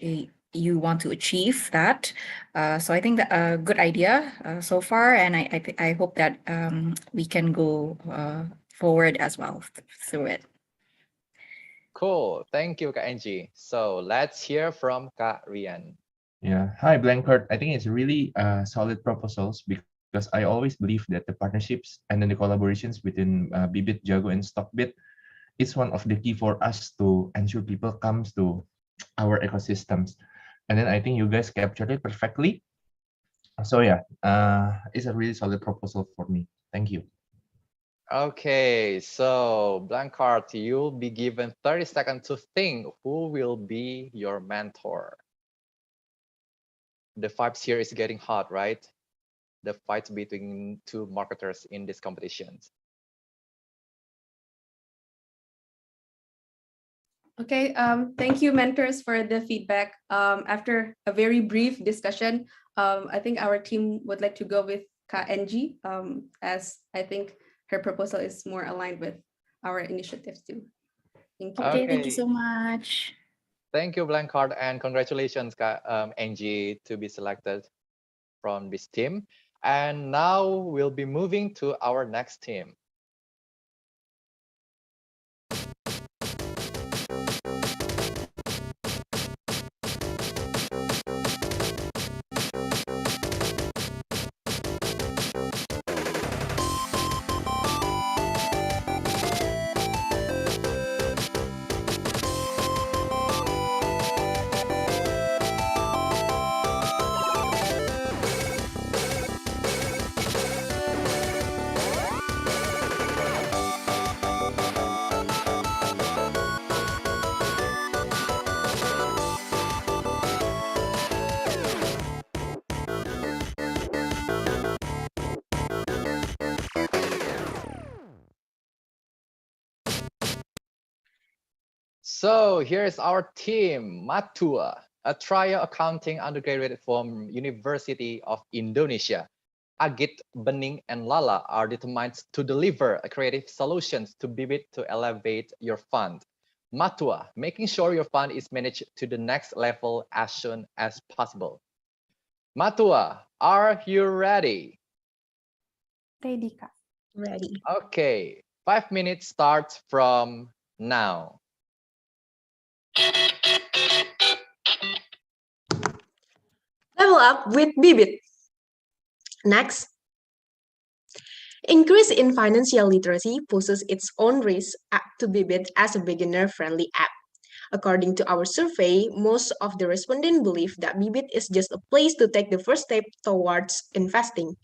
you want to achieve that. So I think that a good idea so far, and I hope that we can go forward as well through it. Cool. Thank you, Kak Angie. So let's hear from Kak Rian. Yeah. Hi, Blankard. I think it's really solid proposals because I always believe that the partnerships and then the collaborations between Bibit, Jago, and Stockbit is one of the key for us to ensure people comes to our ecosystems. And then I think you guys captured it perfectly. So yeah, it's a really solid proposal for me. Thank you. Okay, so blank card, you'll be given 30 seconds to think who will be your mentor. The vibes here is getting hot, right? The fight between two marketers in this competition. Okay, thank you, mentors, for the feedback. After a very brief discussion, I think our team would like to go with KNG, as I think her proposal is more aligned with our initiatives too. Thank you. Okay, thank you so much. Thank you, blank card, and congratulations, Angie, to be selected from this team. And now we'll be moving to our next team. So here's our team, Matua, a trial accounting undergraduate from University of Indonesia. Agit, Bening, and Lala are determined to deliver creative solutions to Bibit to elevate your fund. Matua, making sure your fund is managed to the next level as soon as possible. Matua, are you ready? Ready, Kak. Ready. Okay, 5 minutes starts from now. Level up with Bibit. Next. Increase in financial literacy poses its own risk to Bibit as a beginner-friendly app. According to our survey, most of the respondents believe that Bibit is just a place to take the first step towards investing.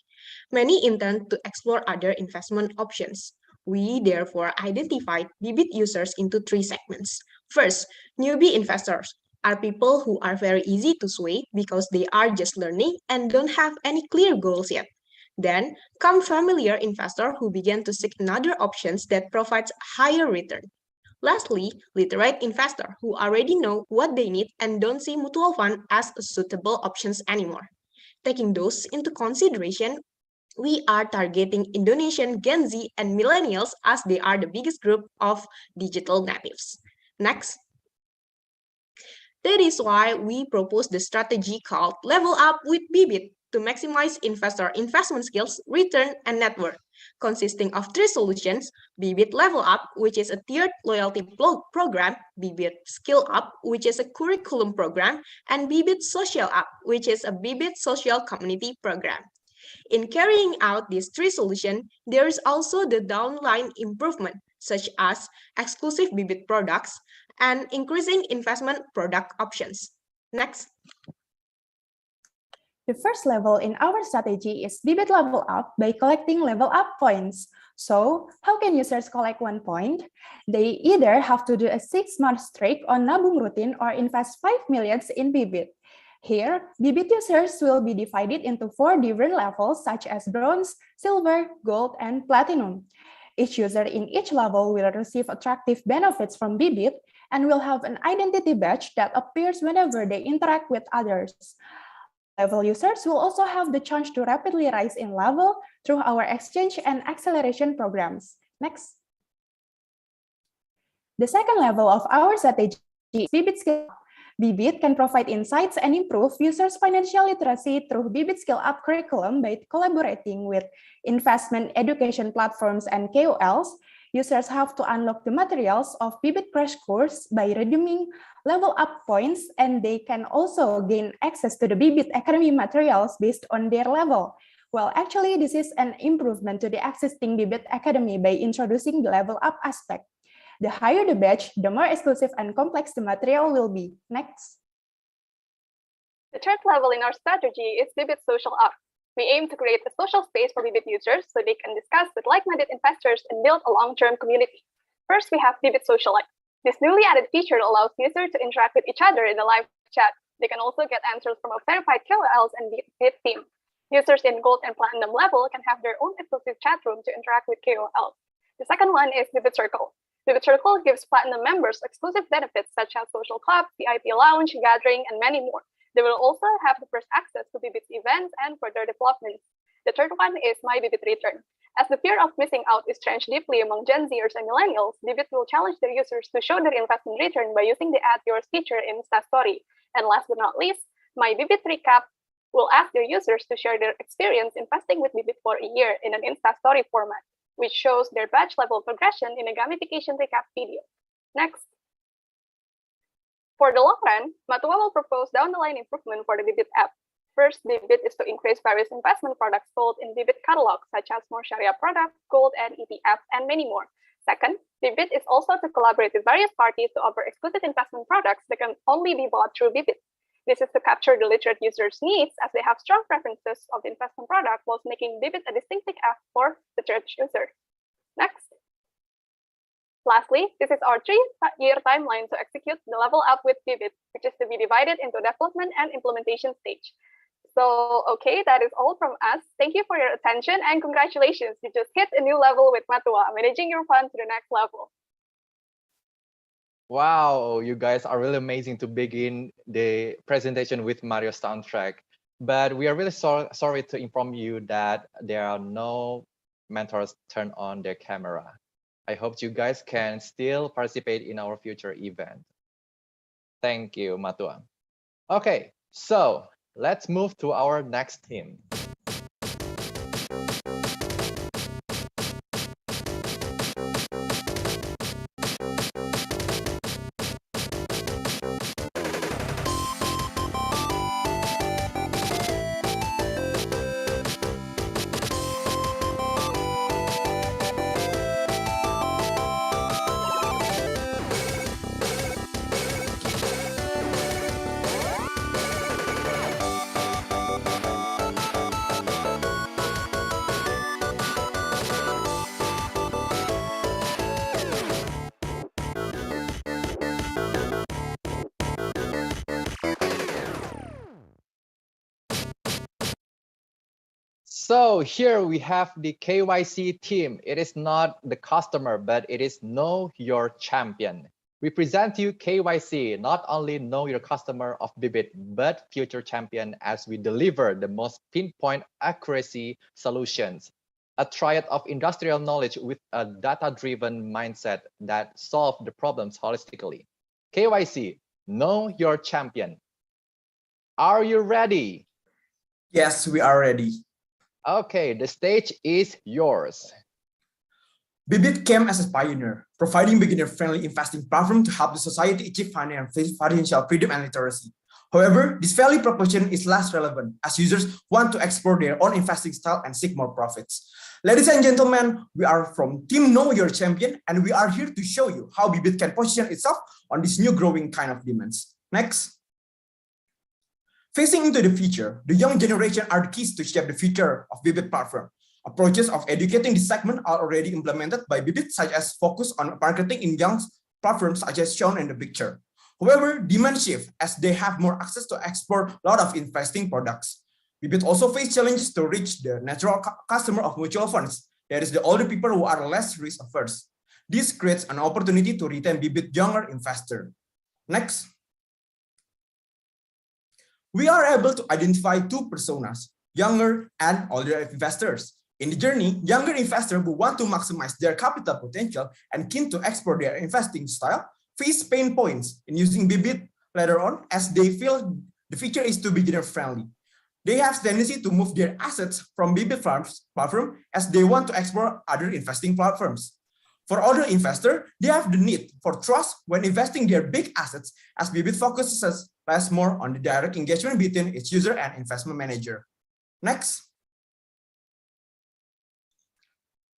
Many intend to explore other investment options. We therefore identified Bibit users into 3 segments. First, newbie investors are people who are very easy to sway because they are just learning and don't have any clear goals yet. Then come familiar investors who begin to seek another options that provides higher return. Lastly, literate investors who already know what they need and don't see mutual fund as a suitable options anymore. Taking those into consideration, we are targeting Indonesian Gen Z and millennials as they are the biggest group of digital natives. Next. That is why we propose the strategy called Level Up with Bibit to maximize investor investment skills, return, and net worth. Consisting of 3 solutions, Bibit Level Up, which is a tiered loyalty program, Bibit Skill Up, which is a curriculum program, and Bibit Social Up, which is a Bibit social community program. In carrying out these 3 solutions, there is also the downline improvement, such as exclusive Bibit products and increasing investment product options. Next. The first level in our strategy is Bibit Level Up by collecting level up points. So, how can users collect 1 point? They either have to do a 6-month streak on Nabung Rutin or invest 5 million in Bibit. Here, Bibit users will be divided into 4 different levels such as bronze, silver, gold, and platinum. Each user in each level will receive attractive benefits from Bibit and will have an identity badge that appears whenever they interact with others. Level users will also have the chance to rapidly rise in level through our exchange and acceleration programs. Next. The second level of our strategy is Bibit Skill Up. Bibit can provide insights and improve users' financial literacy through Bibit Skill Up curriculum by collaborating with investment education platforms and KOLs. Users have to unlock the materials of Bibit Crash Course by redeeming level up points, and they can also gain access to the Bibit Academy materials based on their level. Well, actually, this is an improvement to the existing Bibit Academy by introducing the level up aspect. The higher the badge, the more exclusive and complex the material will be. Next. The third level in our strategy is Bibit Social Up. We aim to create a social space for Bibit users so they can discuss with like-minded investors and build a long-term community. First, we have Bibit Socialite. This newly added feature allows users to interact with each other in the live chat. They can also get answers from a verified KOLs and Bibit team. Users in gold and platinum level can have their own exclusive chat room to interact with KOLs. The second one is Bibit Circle. Bibit Circle gives platinum members exclusive benefits such as social club, VIP lounge, gathering, and many more. They will also have the first access to Bibit's events and further developments. The third one is My Bibit Return. As the fear of missing out is trenched deeply among Gen Zers and millennials, Bibit will challenge their users to show their investment return by using the Add Yours feature in Insta Story. And last but not least, My Bibit Recap will ask their users to share their experience investing with Bibit for a year in an Insta Story format, which shows their batch level progression in a gamification recap video. Next. For the long run, Matua will propose down-the-line improvement for the Bibit app. First, Bibit is to increase various investment products sold in Bibit catalog, such as more Sharia products, gold and ETFs, and many more. Second, Bibit is also to collaborate with various parties to offer exclusive investment products that can only be bought through Bibit. This is to capture the literate users' needs as they have strong preferences of the investment product whilst making Bibit a distinctive app for the church user. Next. Lastly, this is our 3-year timeline to execute the level up with Bibit, which is to be divided into development and implementation stage. So, okay, that is all from us. Thank you for your attention and congratulations. You just hit a new level with Matua, managing your fund to the next level. Wow, you guys are really amazing to begin the presentation with Mario soundtrack. But we are really sorry to inform you that there are no mentors turn on their camera. I hope you guys can still participate in our future event. Thank you, Matua. Okay, so let's move to our next team. So here we have the KYC team. It is not the customer, but it is Know Your Champion. We present you KYC, not only know your customer of Bibit, but future champion as we deliver the most pinpoint accuracy solutions. A triad of industrial knowledge with a data-driven mindset that solve the problems holistically. KYC, Know Your Champion. Are you ready? Yes, we are ready. Okay, the stage is yours. Bibit came as a pioneer, providing beginner-friendly investing platform to help the society achieve financial freedom and literacy. However, this value proposition is less relevant as users want to explore their own investing style and seek more profits. Ladies and gentlemen, we are from Team Know Your Champion, and we are here to show you how Bibit can position itself on this new growing kind of demands. Next. Facing into the future, the young generation are the keys to shape the future of Bibit platform. Approaches of educating this segment are already implemented by Bibit, such as focus on marketing in young platforms such as shown in the picture. However, demand shift as they have more access to explore a lot of investing products. Bibit also face challenges to reach the natural customer of mutual funds. That is the older people who are less risk averse. This creates an opportunity to retain Bibit younger investor. Next. We are able to identify two personas, younger and older investors. In the journey, younger investors who want to maximize their capital potential and keen to explore their investing style face pain points in using Bibit later on as they feel the feature is too beginner friendly. They have tendency to move their assets from Bibit platform as they want to explore other investing platforms. For older investors, they have the need for trust when investing their big assets as Bibit focuses less more on the direct engagement between its user and investment manager. Next.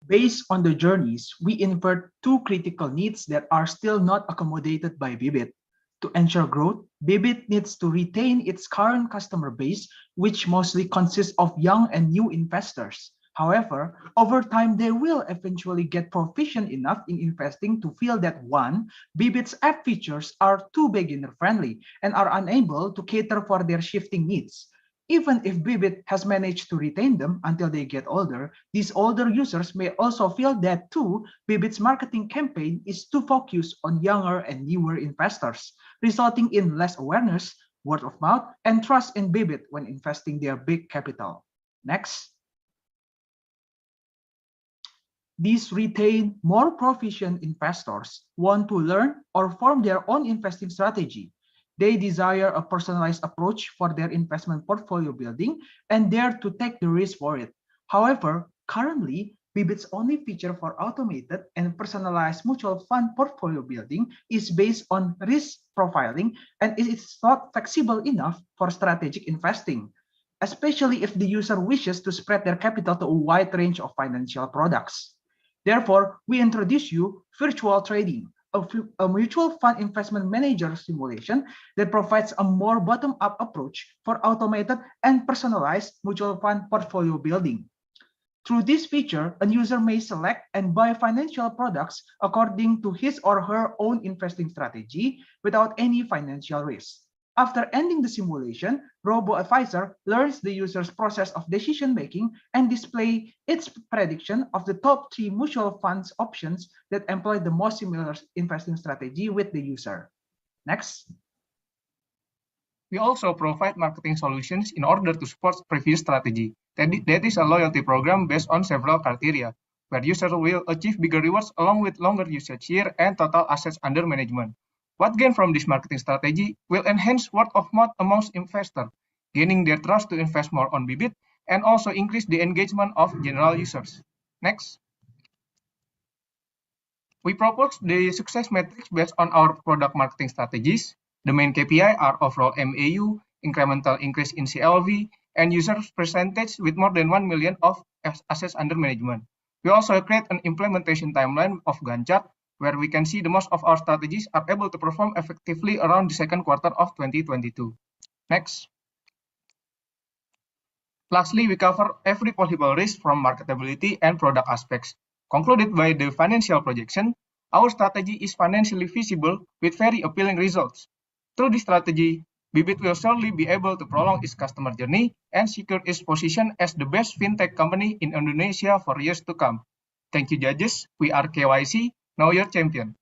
Based on the journeys, we invert two critical needs that are still not accommodated by Bibit. To ensure growth, Bibit needs to retain its current customer base, which mostly consists of young and new investors. However, over time, they will eventually get proficient enough in investing to feel that one, Bibit's app features are too beginner-friendly and are unable to cater for their shifting needs. Even if Bibit has managed to retain them until they get older, these older users may also feel that too, Bibit's marketing campaign is too focused on younger and newer investors, resulting in less awareness, word of mouth, and trust in Bibit when investing their big capital. Next. These retained, more proficient investors want to learn or form their own investing strategy. They desire a personalized approach for their investment portfolio building and dare to take the risk for it. However, currently, Bibit's only feature for automated and personalized mutual fund portfolio building is based on risk profiling, and it is not flexible enough for strategic investing, especially if the user wishes to spread their capital to a wide range of financial products. Therefore, we introduce you virtual trading, a mutual fund investment manager simulation that provides a more bottom-up approach for automated and personalized mutual fund portfolio building. Through this feature, a user may select and buy financial products according to his or her own investing strategy without any financial risk. After ending the simulation, Robo-Advisor learns the user's process of decision-making and display its prediction of the top 3 mutual funds options that employ the most similar investing strategy with the user. Next. We also provide marketing solutions in order to support previous strategy. That is a loyalty program based on several criteria, where users will achieve bigger rewards along with longer usage year and total assets under management. What gain from this marketing strategy will enhance word of mouth amongst investors, gaining their trust to invest more on Bibit, and also increase the engagement of general users. Next. We propose the success metrics based on our product marketing strategies. The main KPI are overall MAU, incremental increase in CLV, and users percentage with more than 1 million of assets under management. We also create an implementation timeline of Gantt chart, where we can see the most of our strategies are able to perform effectively around the second quarter of 2022. Next. Lastly, we cover every possible risk from marketability and product aspects. Concluded by the financial projection, our strategy is financially feasible with very appealing results. Through this strategy, Bibit will surely be able to prolong its customer journey and secure its position as the best fintech company in Indonesia for years to come. Thank you, judges. We are KYC. Now your champion.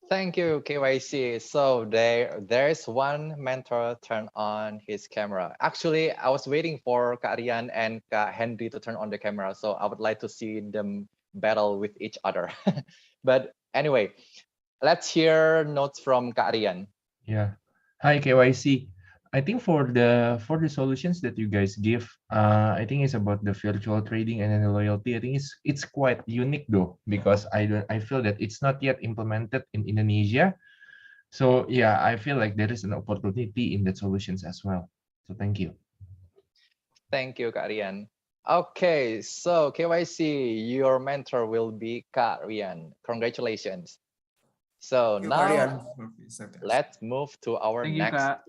Thank you, KYC. So there's one mentor turn on his camera. Actually, I was waiting for Kak Rian and Kak Henry to turn on the camera, so I would like to see them battle with each other. But anyway, let's hear notes from Kak Rian. Yeah. Hi, KYC. I think for the solutions that you guys give, I think it's about the virtual trading and then the loyalty. I think it's quite unique though, because I feel that it's not yet implemented in Indonesia. So yeah, I feel like there is an opportunity in the solutions as well. So thank you. Thank you, Kak Rian. Okay, so KYC, your mentor will be Kak Rian. Congratulations. So now let's move to our next.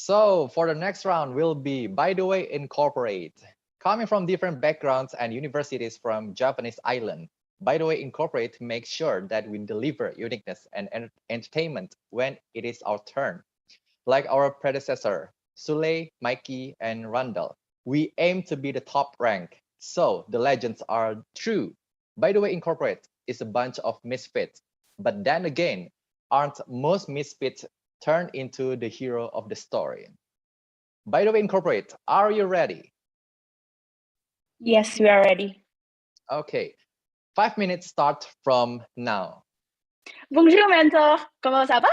So for the next round will be, by the way, Incorporate. Coming from different backgrounds and universities from Japanese island, by the way, Incorporate makes sure that we deliver uniqueness and entertainment when it is our turn. Like our predecessor, Sule, Mikey, and Randall, we aim to be the top rank. So the legends are true. By the way, Incorporate is a bunch of misfits, but then again, aren't most misfits turned into the hero of the story? By the way, Incorporate, are you ready? Yes, we are ready. Okay, 5 minutes start from now. Bonjour, mentor. ¿Cómo ça va?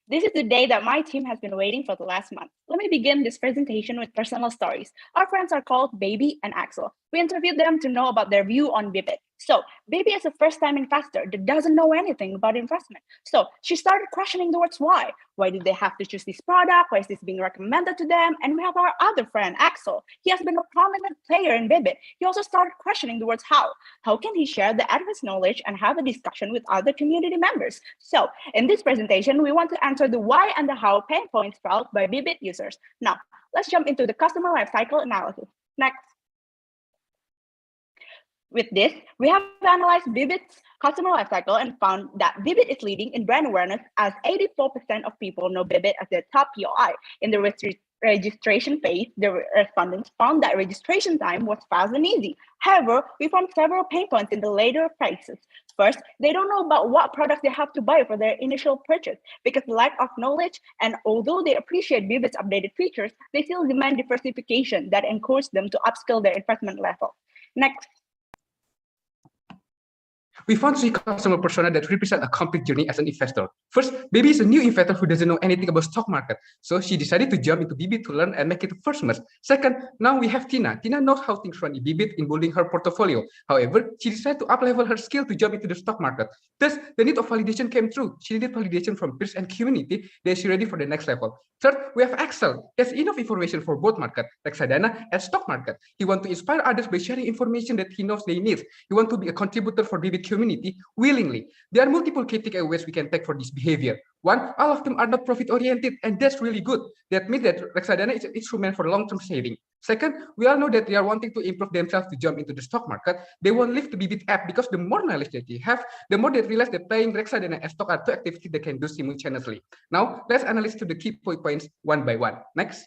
This is the day that my team has been waiting for the last month. Let me begin this presentation with personal stories. Our friends are called Baby and Axel. We interviewed them to know about their view on Bibit. So, Baby is a first-time investor that doesn't know anything about investment. So, she started questioning the words why. Why did they have to choose this product? Why is this being recommended to them? And we have our other friend, Axel. He has been a prominent player in Bibit. He also started questioning the words how. How can he share the advanced knowledge and have a discussion with other community members? So, in this presentation, we want to answer the why and the how pain points felt by Bibit users. Now, let's jump into the customer lifecycle analysis. Next. With this, we have analyzed Bibit's customer lifecycle and found that Bibit is leading in brand awareness as 84% of people know Bibit as their top POI. In the registration phase, the respondents found that registration time was fast and easy. However, we found several pain points in the later phases. First, they don't know about what products they have to buy for their initial purchase because of lack of knowledge, and although they appreciate Bibit's updated features, they still demand diversification that encourages them to upskill their investment level. Next. We found 3 customer persona that represent a complete journey as an investor. First, Baby is a new investor who doesn't know anything about stock market, so she decided to jump into Bibit to learn and make it first month. Second, now we have Tina. Tina knows how things run in Bibit in building her portfolio. However, she decided to up-level her skill to jump into the stock market. Thus, the need of validation came true. She needed validation from peers and community that she's ready for the next level. Third, we have Axel. He has enough information for both market, reksadana and stock market. He wants to inspire others by sharing information that he knows they need. He wants to be a contributor for Bibit community willingly. There are multiple key takeaways we can take for this behavior. One, all of them are not profit-oriented, and that's really good. That means that reksadana is an instrument for long-term saving. Second, we all know that they are wanting to improve themselves to jump into the stock market. They won't leave the Bibit app because the more knowledge that they have, the more they realize that playing reksadana and stock are two activities they can do simultaneously. Now, let's analyze to the key points one by one. Next.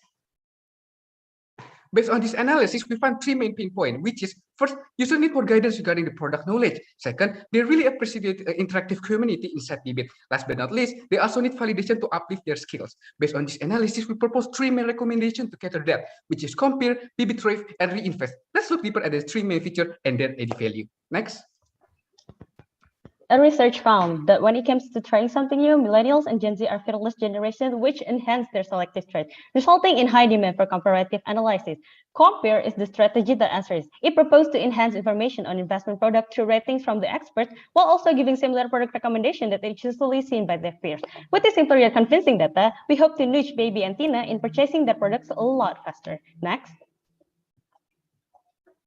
Based on this analysis, we found 3 main pain points, which is first, users need more guidance regarding the product knowledge. Second, they really appreciate interactive community inside Bibit. Last but not least, they also need validation to uplift their skills. Based on this analysis, we propose 3 main recommendations to cater that, which is compare, Bibit Thrive, and reinvest. Let's look deeper at the 3 main features and their added value. Next. A research found that when it comes to trying something new, millennials and Gen Z are fearless generation which enhance their selective traits, resulting in high demand for comparative analysis. Compare is the strategy that answers. It proposed to enhance information on investment product through ratings from the experts, while also giving similar product recommendation that is usually seen by their peers. With this simple yet convincing data, we hope to nudge Baby and Tina in purchasing their products a lot faster. Next.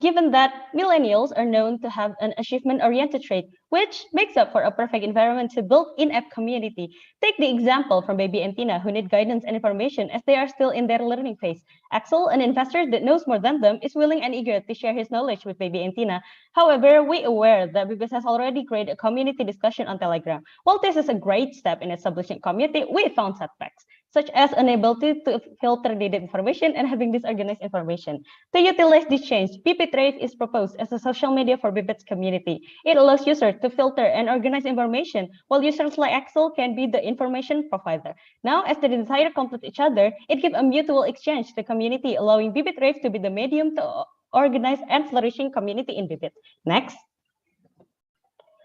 Given that millennials are known to have an achievement-oriented trait, which makes up for a perfect environment to build in-app community. Take the example from Baby and Tina, who need guidance and information as they are still in their learning phase. Axel, an investor that knows more than them, is willing and eager to share his knowledge with Baby and Tina. However, we are aware that Bibit has already created a community discussion on Telegram. While this is a great step in establishing community, we found setbacks, such as inability to filter needed information and having disorganized information. To utilize this change, Bibit Thrive is proposed as a social media for Bibit's community. It allows users to filter and organize information, while users like Axel can be the information provider. Now, as the desire complete each other, it gives a mutual exchange to community, allowing Bibit Thrive to be the medium to organize and flourishing community in Bibit. Next.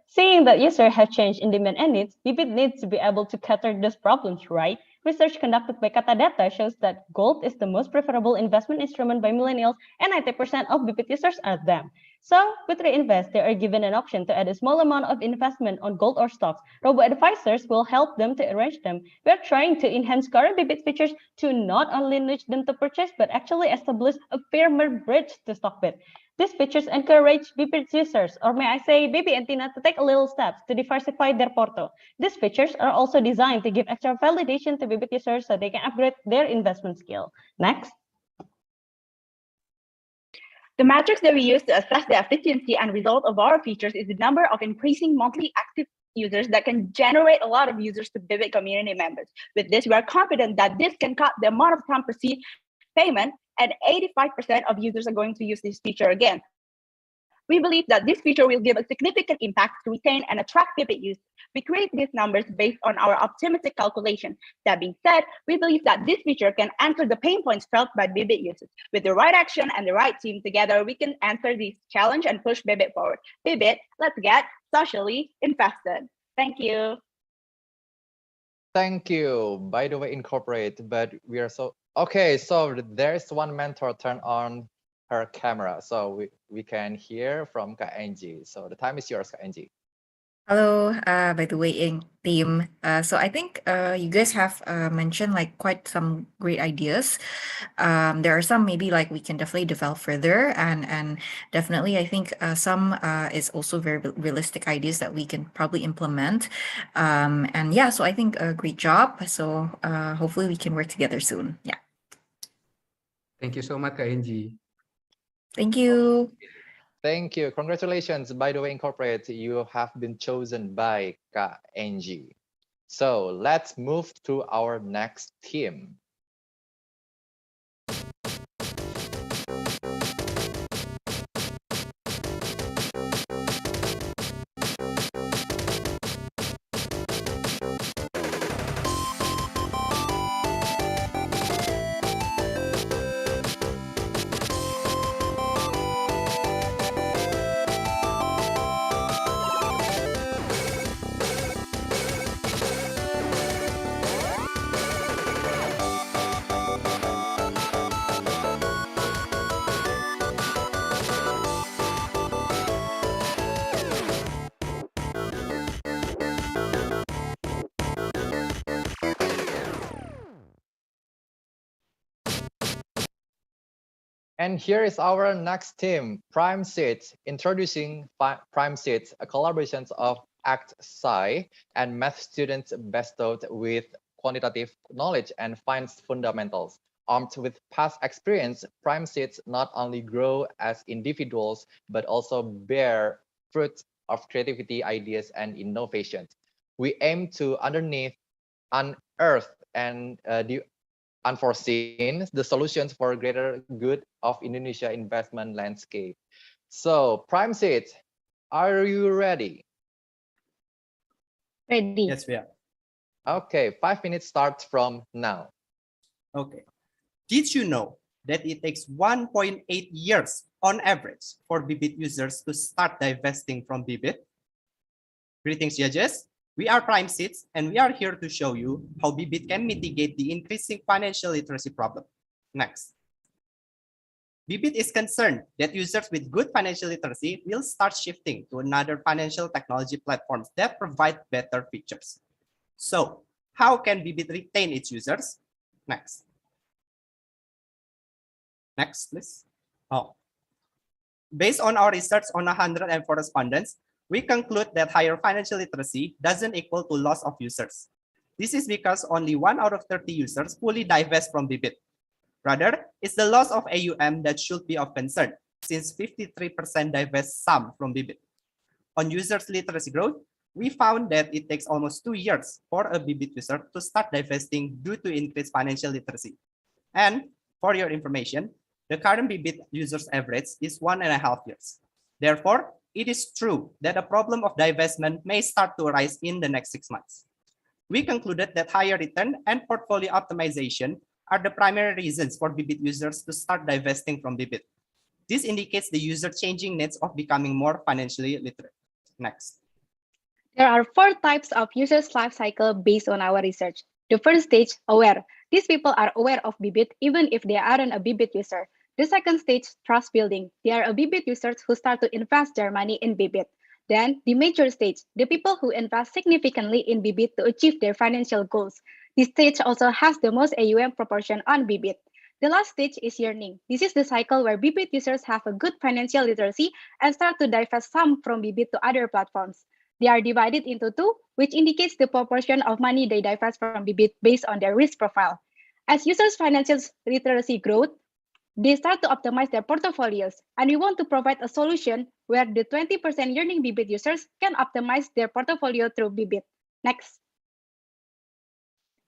Seeing that users have changed in demand and needs, Bibit needs to be able to cater those problems, right? Research conducted by Katadata shows that gold is the most preferable investment instrument by millennials, and 90% of Bibit users are them. So, with Reinvest, they are given an option to add a small amount of investment on gold or stocks. Robo-advisors will help them to arrange them. We are trying to enhance current Bibit features to not only nudge them to purchase, but actually establish a firmer bridge to StockBit. These features encourage Bibit users, or may I say Baby and Tina, to take a little steps to diversify their portal. These features are also designed to give extra validation to Bibit users so they can upgrade their investment skill. Next. The metrics that we use to assess the efficiency and result of our features is the number of increasing monthly active users that can generate a lot of users to Bibit community members. With this, we are confident that this can cut the amount of time received payment, and 85% of users are going to use this feature again. We believe that this feature will give a significant impact to retain and attract Bibit use. We create these numbers based on our optimistic calculation. That being said, we believe that this feature can answer the pain points felt by Bibit users. With the right action and the right team together, we can answer this challenge and push Bibit forward. Bibit, let's get socially invested. Thank you. Thank you. By the way, incorporate, but we are so okay. So there's one mentor turn on her camera, so we can hear from Kak Angie. So the time is yours, Kak Angie. Hello, by the way, in team. So I think you guys have mentioned like quite some great ideas. There are some maybe like we can definitely develop further, and definitely I think some is also very realistic ideas that we can probably implement. And yeah, so I think a great job. So hopefully we can work together soon. Yeah. Thank you so much, Kak Angie. Thank you. Thank you. Congratulations. By the way, incorporate, you have been chosen by Kak Angie. So let's move to our next team. And here is our next team, Prime Seats, introducing Prime Seats, a collaboration of ACT Sci and math students bestowed with quantitative knowledge and finance fundamentals. Armed with past experience, Prime Seats not only grow as individuals, but also bear fruit of creativity, ideas, and innovations. We aim to unearth and the unforeseen the solutions for greater good of Indonesia investment landscape. So Prime Seats, are you ready? Ready. Yes, we are. Okay, 5 minutes starts from now. Okay. Did you know that it takes 1.8 years on average for Bibit users to start divesting from Bibit? Greetings, judges. We are Prime Seats, and we are here to show you how Bibit can mitigate the increasing financial literacy problem. Next. Bibit is concerned that users with good financial literacy will start shifting to another financial technology platforms that provide better features. So, how can Bibit retain its users? Next. Next, please. Oh. Based on our research on 104 respondents, we conclude that higher financial literacy doesn't equal to loss of users. This is because only 1 out of 30 users fully divest from Bibit. Rather, it's the loss of AUM that should be of concern, since 53% divest some from Bibit. On users' literacy growth, we found that it takes almost 2 years for a Bibit user to start divesting due to increased financial literacy. And for your information, the current Bibit users average is 1.5 years. Therefore, it is true that a problem of divestment may start to arise in the next 6 months. We concluded that higher return and portfolio optimization are the primary reasons for Bibit users to start divesting from Bibit. This indicates the user changing needs of becoming more financially literate. Next. There are 4 types of users' life cycle based on our research. The first stage, aware. These people are aware of Bibit even if they aren't a Bibit user. The second stage, trust building. They are a Bibit users who start to invest their money in Bibit. Then, the mature stage, the people who invest significantly in Bibit to achieve their financial goals. This stage also has the most AUM proportion on Bibit. The last stage is yearning. This is the cycle where Bibit users have a good financial literacy and start to divest some from Bibit to other platforms. They are divided into 2, which indicates the proportion of money they divest from Bibit based on their risk profile. As users' financial literacy grows, they start to optimize their portfolios, and we want to provide a solution where the 20% yearning Bibit users can optimize their portfolio through Bibit. Next.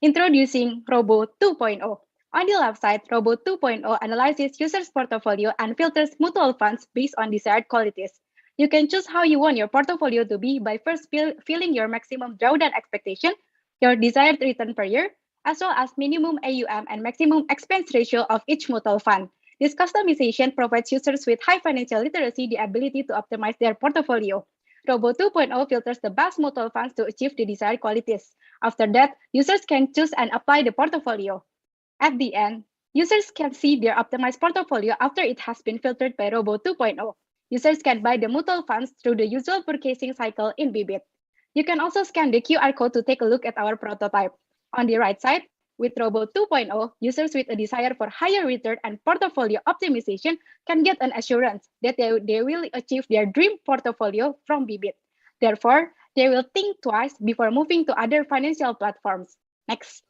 Introducing Robo 2.0. On the left side, Robo 2.0 analyzes users' portfolio and filters mutual funds based on desired qualities. You can choose how you want your portfolio to be by first filling your maximum drawdown expectation, your desired return per year, as well as minimum AUM and maximum expense ratio of each mutual fund. This customization provides users with high financial literacy the ability to optimize their portfolio. Robo 2.0 filters the best mutual funds to achieve the desired qualities. After that, users can choose and apply the portfolio. At the end, users can see their optimized portfolio after it has been filtered by Robo 2.0. Users can buy the mutual funds through the usual purchasing cycle in Bibit. You can also scan the QR code to take a look at our prototype. On the right side, with Robo 2.0, users with a desire for higher return and portfolio optimization can get an assurance that they will achieve their dream portfolio from Bibit. Therefore, they will think twice before moving to other financial platforms. Next.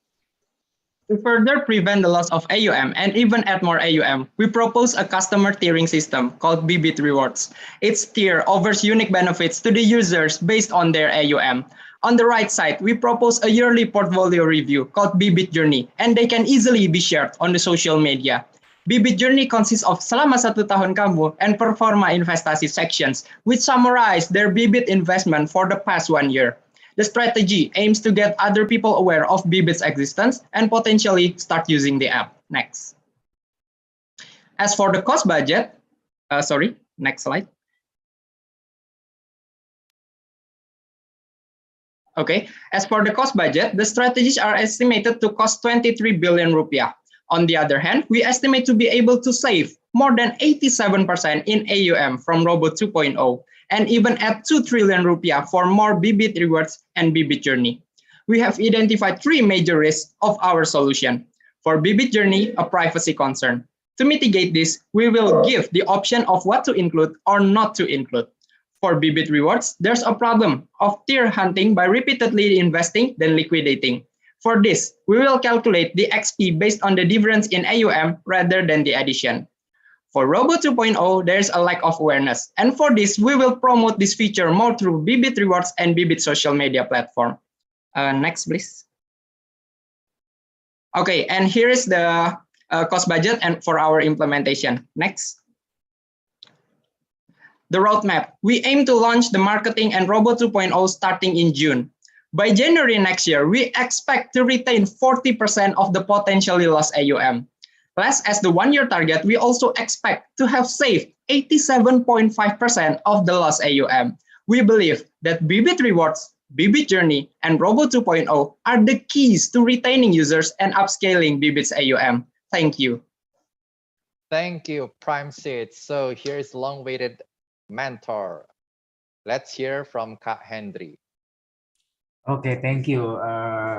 To further prevent the loss of AUM and even add more AUM, we propose a customer tiering system called Bibit Rewards. Its tier offers unique benefits to the users based on their AUM. On the right side, we propose a yearly portfolio review called Bibit Journey, and they can easily be shared on the social media. Bibit Journey consists of selama 1 tahun kamu and performa investasi sections, which summarize their Bibit investment for the past 1 year. The strategy aims to get other people aware of Bibit's existence and potentially start using the app. Next. As for the cost budget, next slide. Okay, as for the cost budget, the strategies are estimated to cost 23 billion rupiah. On the other hand, we estimate to be able to save more than 87% in AUM from Robo 2.0 and even add 2 trillion rupiah for more Bibit rewards and Bibit Journey. We have identified 3 major risks of our solution. For Bibit Journey, a privacy concern. To mitigate this, we will give the option of what to include or not to include. For Bibit rewards, there's a problem of tier hunting by repeatedly investing then liquidating. For this, we will calculate the XP based on the difference in AUM rather than the addition. For Robo 2.0, there's a lack of awareness. And for this, we will promote this feature more through Bibit Rewards and Bibit social media platform. Next, please. Okay, and here is the cost budget and for our implementation. Next. The roadmap. We aim to launch the marketing and Robo 2.0 starting in June. By January next year, we expect to retain 40% of the potentially lost AUM. Plus, as the 1-year target, we also expect to have saved 87.5% of the lost AUM. We believe that Bibit Rewards, Bibit Journey, and Robo 2.0 are the keys to retaining users and upscaling Bibit's AUM. Thank you. Thank you, Prime Seed. So here's long-awaited mentor. Let's hear from Kak Hendry. Okay, thank you.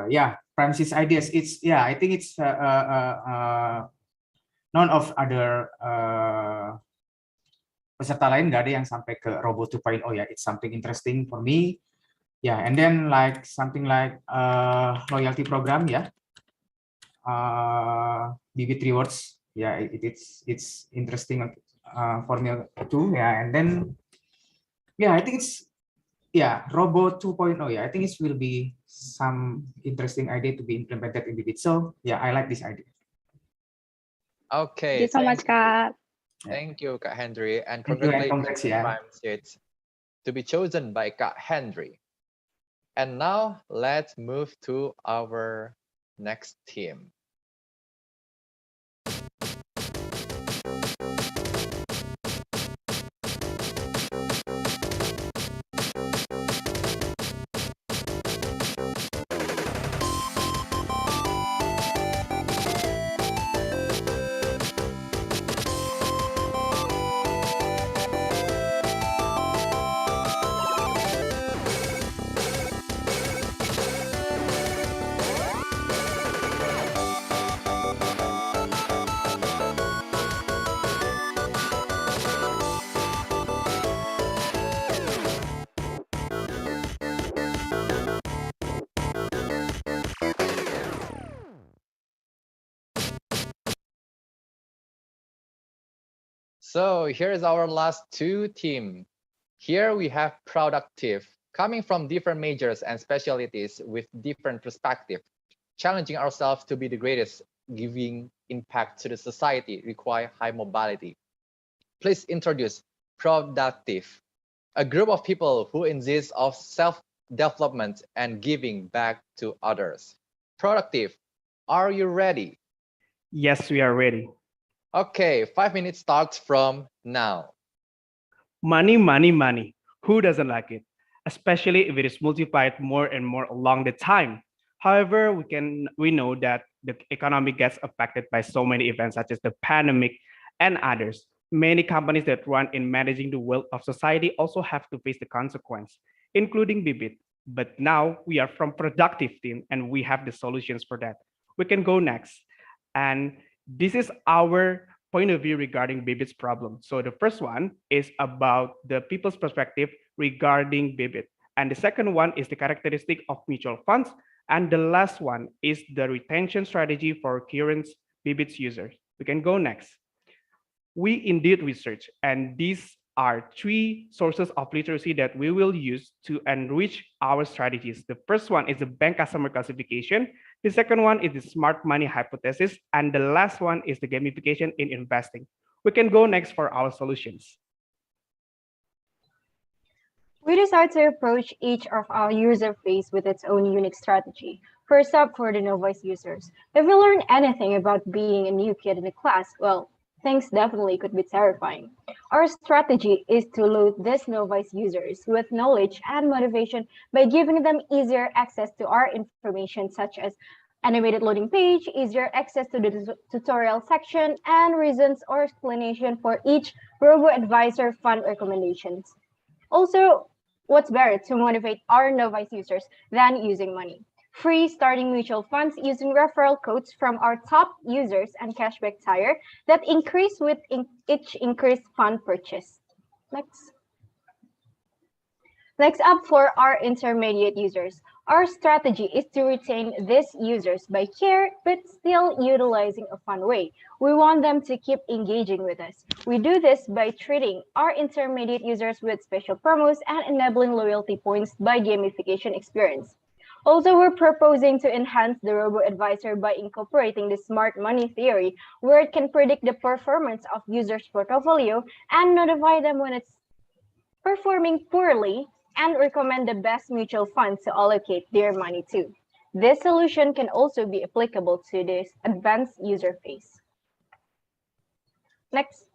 Yeah, Prime Seed's ideas. I think it's none of other peserta lain nggak ada yang sampai ke Robo 2.0 ya. It's something interesting for me. Yeah, and then like something like loyalty program ya. Bibit Rewards. Yeah, it's interesting for me too. Yeah, and then I think it's Robo 2.0. Yeah, I think it will be some interesting idea to be implemented in Bibit. So yeah, I like this idea. Okay. Thank you so much, Kak. Thank you, Kak Hendry, and Thank you, and congratulations congrats, yeah. Prime Seeds to be chosen by Kak Hendry. And now let's move to our next team. So here's our last 2 team. Here we have productive, coming from different majors and specialties with different perspective, challenging ourselves to be the greatest, giving impact to the society, require high mobility. Please introduce productive. a group of people who insist of self-development and giving back to others. Productive, are you ready? Yes, we are ready. Okay, 5 minutes starts from now. Money, money, money. Who doesn't like it? Especially if it is multiplied more and more along the time. However, we know that the economy gets affected by so many events such as the pandemic and others. Many companies that run in managing the wealth of society also have to face the consequence, including Bibit. But now we are from productive team and we have the solutions for that. We can go next. And this is our point of view regarding Bibit's problem. So the first one is about the people's perspective regarding Bibit. And the second one is the characteristic of mutual funds. And the last one is the retention strategy for current Bibit's users. We can go next. We indeed research, and these are 3 sources of literacy that we will use to enrich our strategies. The first one is the bank customer classification. The second one is the smart money hypothesis. And the last one is the gamification in investing. We can go next for our solutions. We decide to approach each of our user base with its own unique strategy. First up, for the novice users. If we learn anything about being a new kid in the class, well, things definitely could be terrifying. Our strategy is to load these novice users with knowledge and motivation by giving them easier access to our information, such as animated loading page, easier access to the tutorial section, and reasons or explanation for each robo-advisor fund recommendations. Also, what's better to motivate our novice users than using money? Free starting mutual funds using referral codes from our top users and cashback tier that increase with each increased fund purchase. Next up, for our intermediate users. Our strategy is to retain these users by care, but still utilizing a fun way. We want them to keep engaging with us. We do this by treating our intermediate users with special promos and enabling loyalty points by gamification experience. Also, we're proposing to enhance the robo-advisor by incorporating the smart money theory, where it can predict the performance of users' portfolio and notify them when it's performing poorly and recommend the best mutual funds to allocate their money to. This solution can also be applicable to this advanced user base. Next.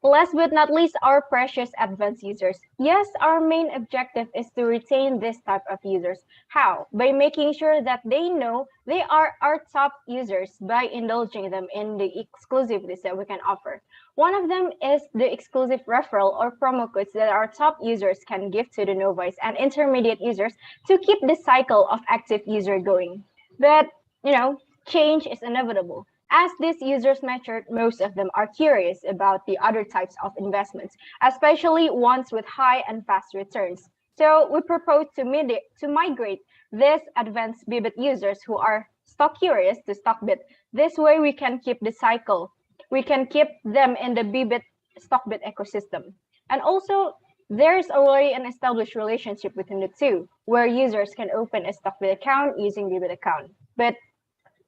Last but not least, our precious advanced users. Yes, our main objective is to retain this type of users. How? By making sure that they know they are our top users by indulging them in the exclusivities that we can offer. One of them is the exclusive referral or promo codes that our top users can give to the novice and intermediate users to keep the cycle of active user going. But, change is inevitable. As these users mature, most of them are curious about the other types of investments, especially ones with high and fast returns. So we propose to migrate these advanced Bibit users who are stock curious to StockBit. This way we can keep the cycle. We can keep them in the Bibit StockBit ecosystem. And also, there's already an established relationship between the two, where users can open a StockBit account using Bibit account. But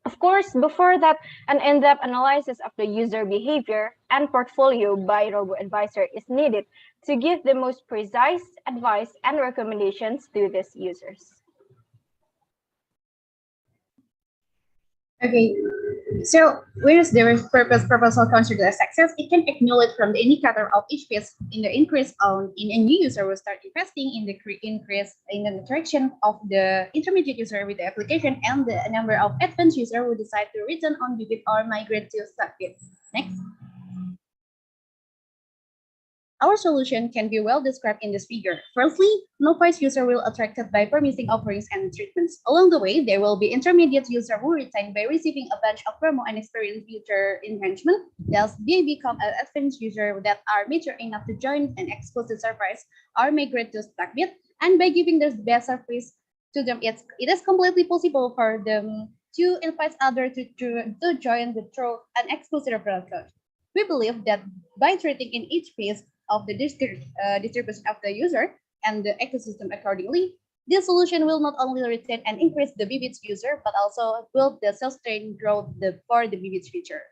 of course, before that, an in-depth analysis of the user behavior and portfolio by robo-advisor is needed to give the most precise advice and recommendations to these users. Okay, so where is the purpose proposal considered a success? It can acknowledge from the indicator of each phase in the increase in a new user will start investing in the increase in the interaction of the intermediate user with the application and the number of advanced user who decide to return on Bibit or migrate to StockBit. Next. Our solution can be well described in this figure. Firstly, novice user will attracted by promising offerings and treatments. Along the way, there will be intermediate user who retain by receiving a bunch of promo and experience future enhancement. Thus, they become an advanced user that are mature enough to join an exclusive service or migrate to StockBit. And by giving the best service to them, it is completely possible for them to invite others to join through an exclusive referral code. We believe that by treating in each phase of the distribution of the user and the ecosystem accordingly, this solution will not only retain and increase the Bibit's user, but also build the self-sustained growth for the Bibit's future.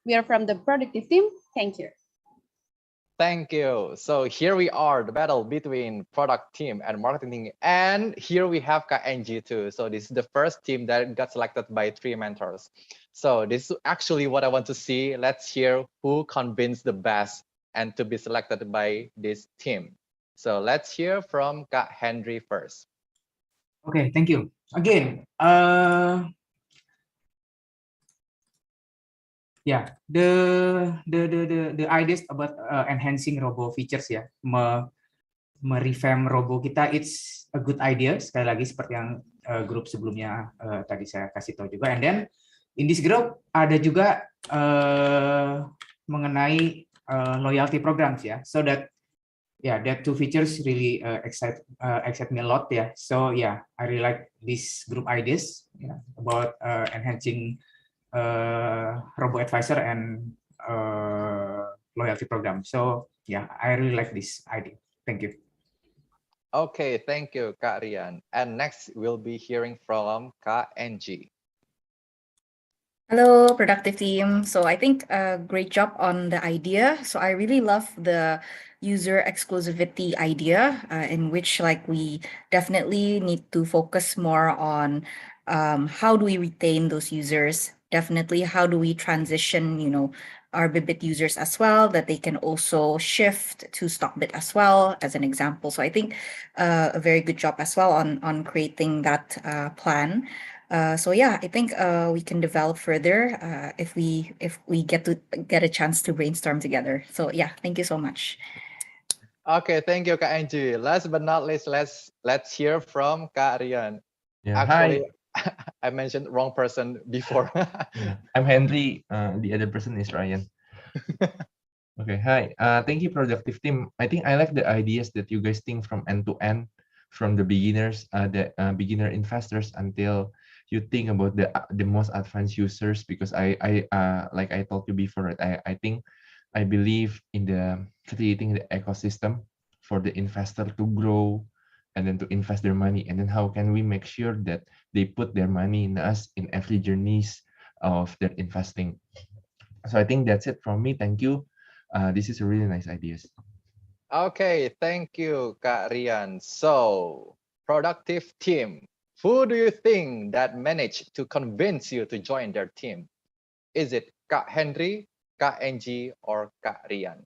We are from the productive team. Thank you. Thank you. So here we are, the battle between product team and marketing team. And here we have KNG too. So this is the first team that got selected by 3 mentors. So this is actually what I want to see. Let's hear who convinced the best and to be selected by this team. So let's hear from Kak Henry first. Okay, thank you. Again, yeah, the ideas about enhancing robo features ya, merevamp robo kita, it's a good idea. Sekali lagi seperti yang grup sebelumnya tadi saya kasih tahu juga. And then in this group ada juga mengenai loyalty programs ya. So that that 2 features really excite me a lot ya. So yeah, I really like these group ideas about enhancing robo advisor and loyalty program. So yeah, I really like this idea. Thank you. Okay, thank you, Kak Rian. And next we'll be hearing from Kak NG. Hello, productive team. So I think a great job on the idea. So I really love the user exclusivity idea, in which like we definitely need to focus more on how do we retain those users. Definitely, how do we transition, our Bibit users as well, that they can also shift to StockBit as well, as an example. So I think a very good job as well on creating that plan. So yeah, I think we can develop further if we get a chance to brainstorm together. So yeah, thank you so much. Okay, thank you, Kak Angie. Last but not least, let's hear from Kak Rian. Yeah, Actually, hi. I mentioned wrong person before. I'm Henry. The other person is Ryan. Okay, hi. Thank you, productive team. I think I like the ideas that you guys think from end to end, from the beginners, the beginner investors until you think about the most advanced users. Because I like I told you before, I believe in the creating the ecosystem for the investor to grow and then to invest their money, and then how can we make sure that they put their money in us in every journeys of their investing. So I think that's it from me. Thank you. This is a really nice ideas. Okay, thank you, Kak Rian. So, productive team, who do you think that managed to convince you to join their team? Is it Kak Henry, Kak Angie, or Kak Rian?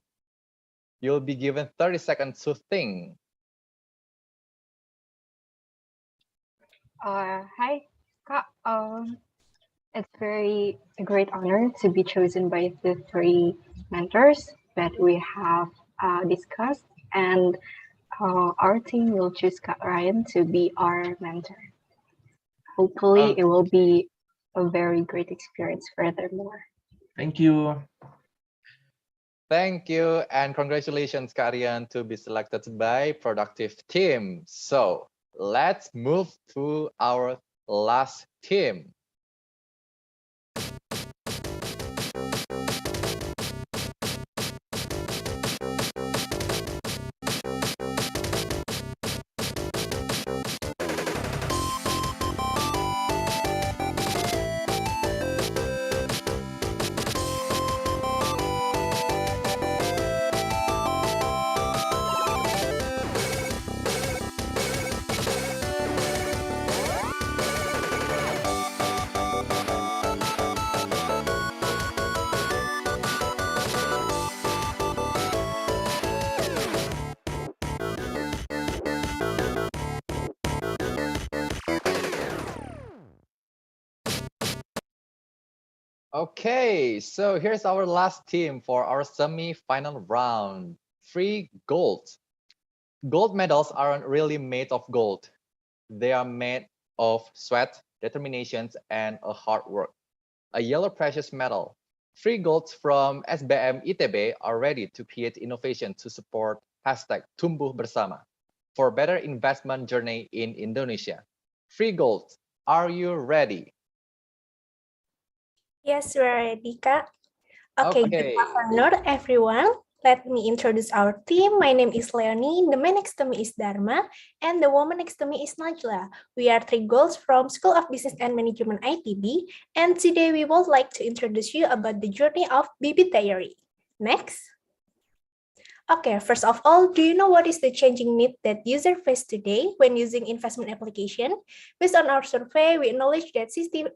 You'll be given 30 seconds to think. Hi, Kak. It's a great honor to be chosen by the 3 mentors that we have discussed, and our team will choose Kak Ryan to be our mentor. Hopefully, it will be a very great experience furthermore. Thank you. Thank you, and congratulations, Kak Rian, to be selected by productive team. So, let's move to our last team. Okay, so here's our last team for our semi-final round. Free gold. Gold medals aren't really made of gold. They are made of sweat, determinations, and a hard work. A yellow precious metal. Free golds from SBM ITB are ready to create innovation to support #Tumbuh Bersama for better investment journey in Indonesia. Free golds, are you ready? Yes, we're ready, Kak. Okay, good afternoon, everyone. Let me introduce our team. My name is Leonie. The man next to me is Dharma, and the woman next to me is Najla. We are 3 girls from School of Business and Management ITB, and today we would like to introduce you about the journey of Bibit theory. Next. Okay, first of all, do you know what is the changing need that user face today when using investment application? Based on our survey, we acknowledge that 68%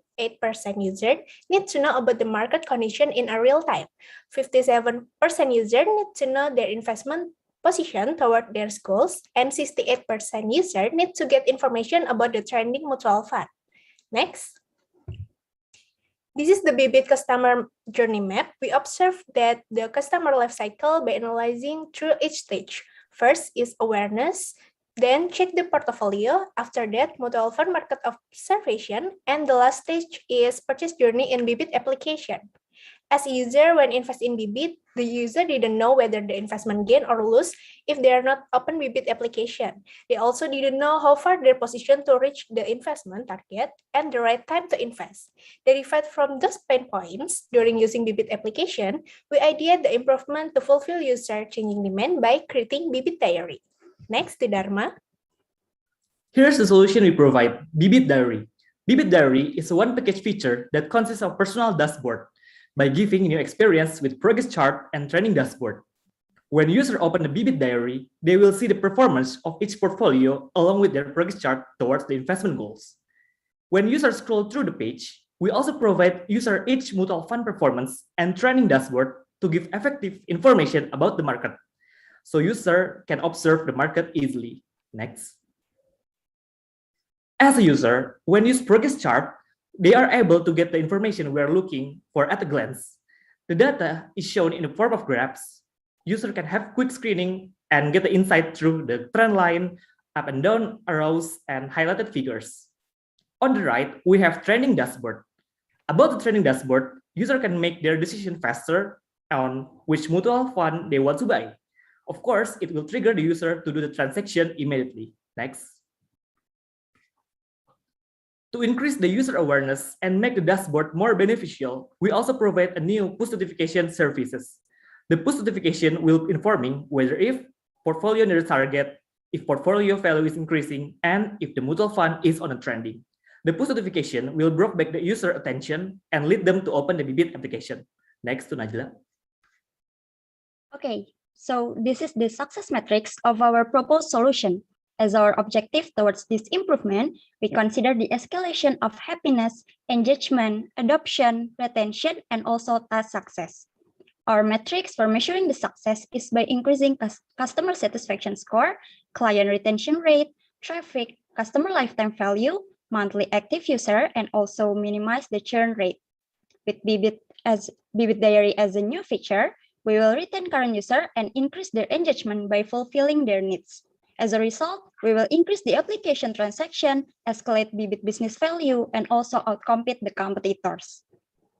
user need to know about the market condition in a real time. 57% user need to know their investment position toward their goals, and 68% user need to get information about the trending mutual fund. Next. This is the Bibit customer journey map. We observe that the customer life cycle by analyzing through each stage. First is awareness, then check the portfolio. After that, mutual fund market observation, and the last stage is purchase journey in Bibit application. As a user, when invest in Bibit, the user didn't know whether the investment gain or lose if they are not open Bibit application. They also didn't know how far their position to reach the investment target and the right time to invest. Derived from those pain points during using Bibit application, we ideate the improvement to fulfill user changing demand by creating Bibit Diary. Next to Dharma. Here's the solution we provide, Bibit Diary. Bibit Diary is a one-package feature that consists of personal dashboard by giving new experience with progress chart and trending dashboard. When users open the Bibit Diary, they will see the performance of each portfolio along with their progress chart towards the investment goals. When users scroll through the page, we also provide user each mutual fund performance and trending dashboard to give effective information about the market, so user can observe the market easily. Next. As a user, when use progress chart, they are able to get the information we are looking for at a glance. The data is shown in the form of graphs. User can have quick screening and get the insight through the trend line, up and down arrows, and highlighted figures. On the right, we have trending dashboard. About the trending dashboard, user can make their decision faster on which mutual fund they want to buy. Of course, it will trigger the user to do the transaction immediately. Next. To increase the user awareness and make the dashboard more beneficial, we also provide a new push notification services. The push notification will informing whether if portfolio near target, if portfolio value is increasing, and if the mutual fund is on a trending. The push notification will bring back the user attention and lead them to open the Bibit application. Next to Najla. Okay, so this is the success metrics of our proposed solution. As our objective towards this improvement, we consider the escalation of happiness, engagement, adoption, retention, and also task success. Our metrics for measuring the success is by increasing customer satisfaction score, client retention rate, traffic, customer lifetime value, monthly active user, and also minimize the churn rate. With Bibit Diary as a new feature, we will retain current user and increase their engagement by fulfilling their needs. As a result, we will increase the application transaction, escalate Bibit business value, and also outcompete the competitors.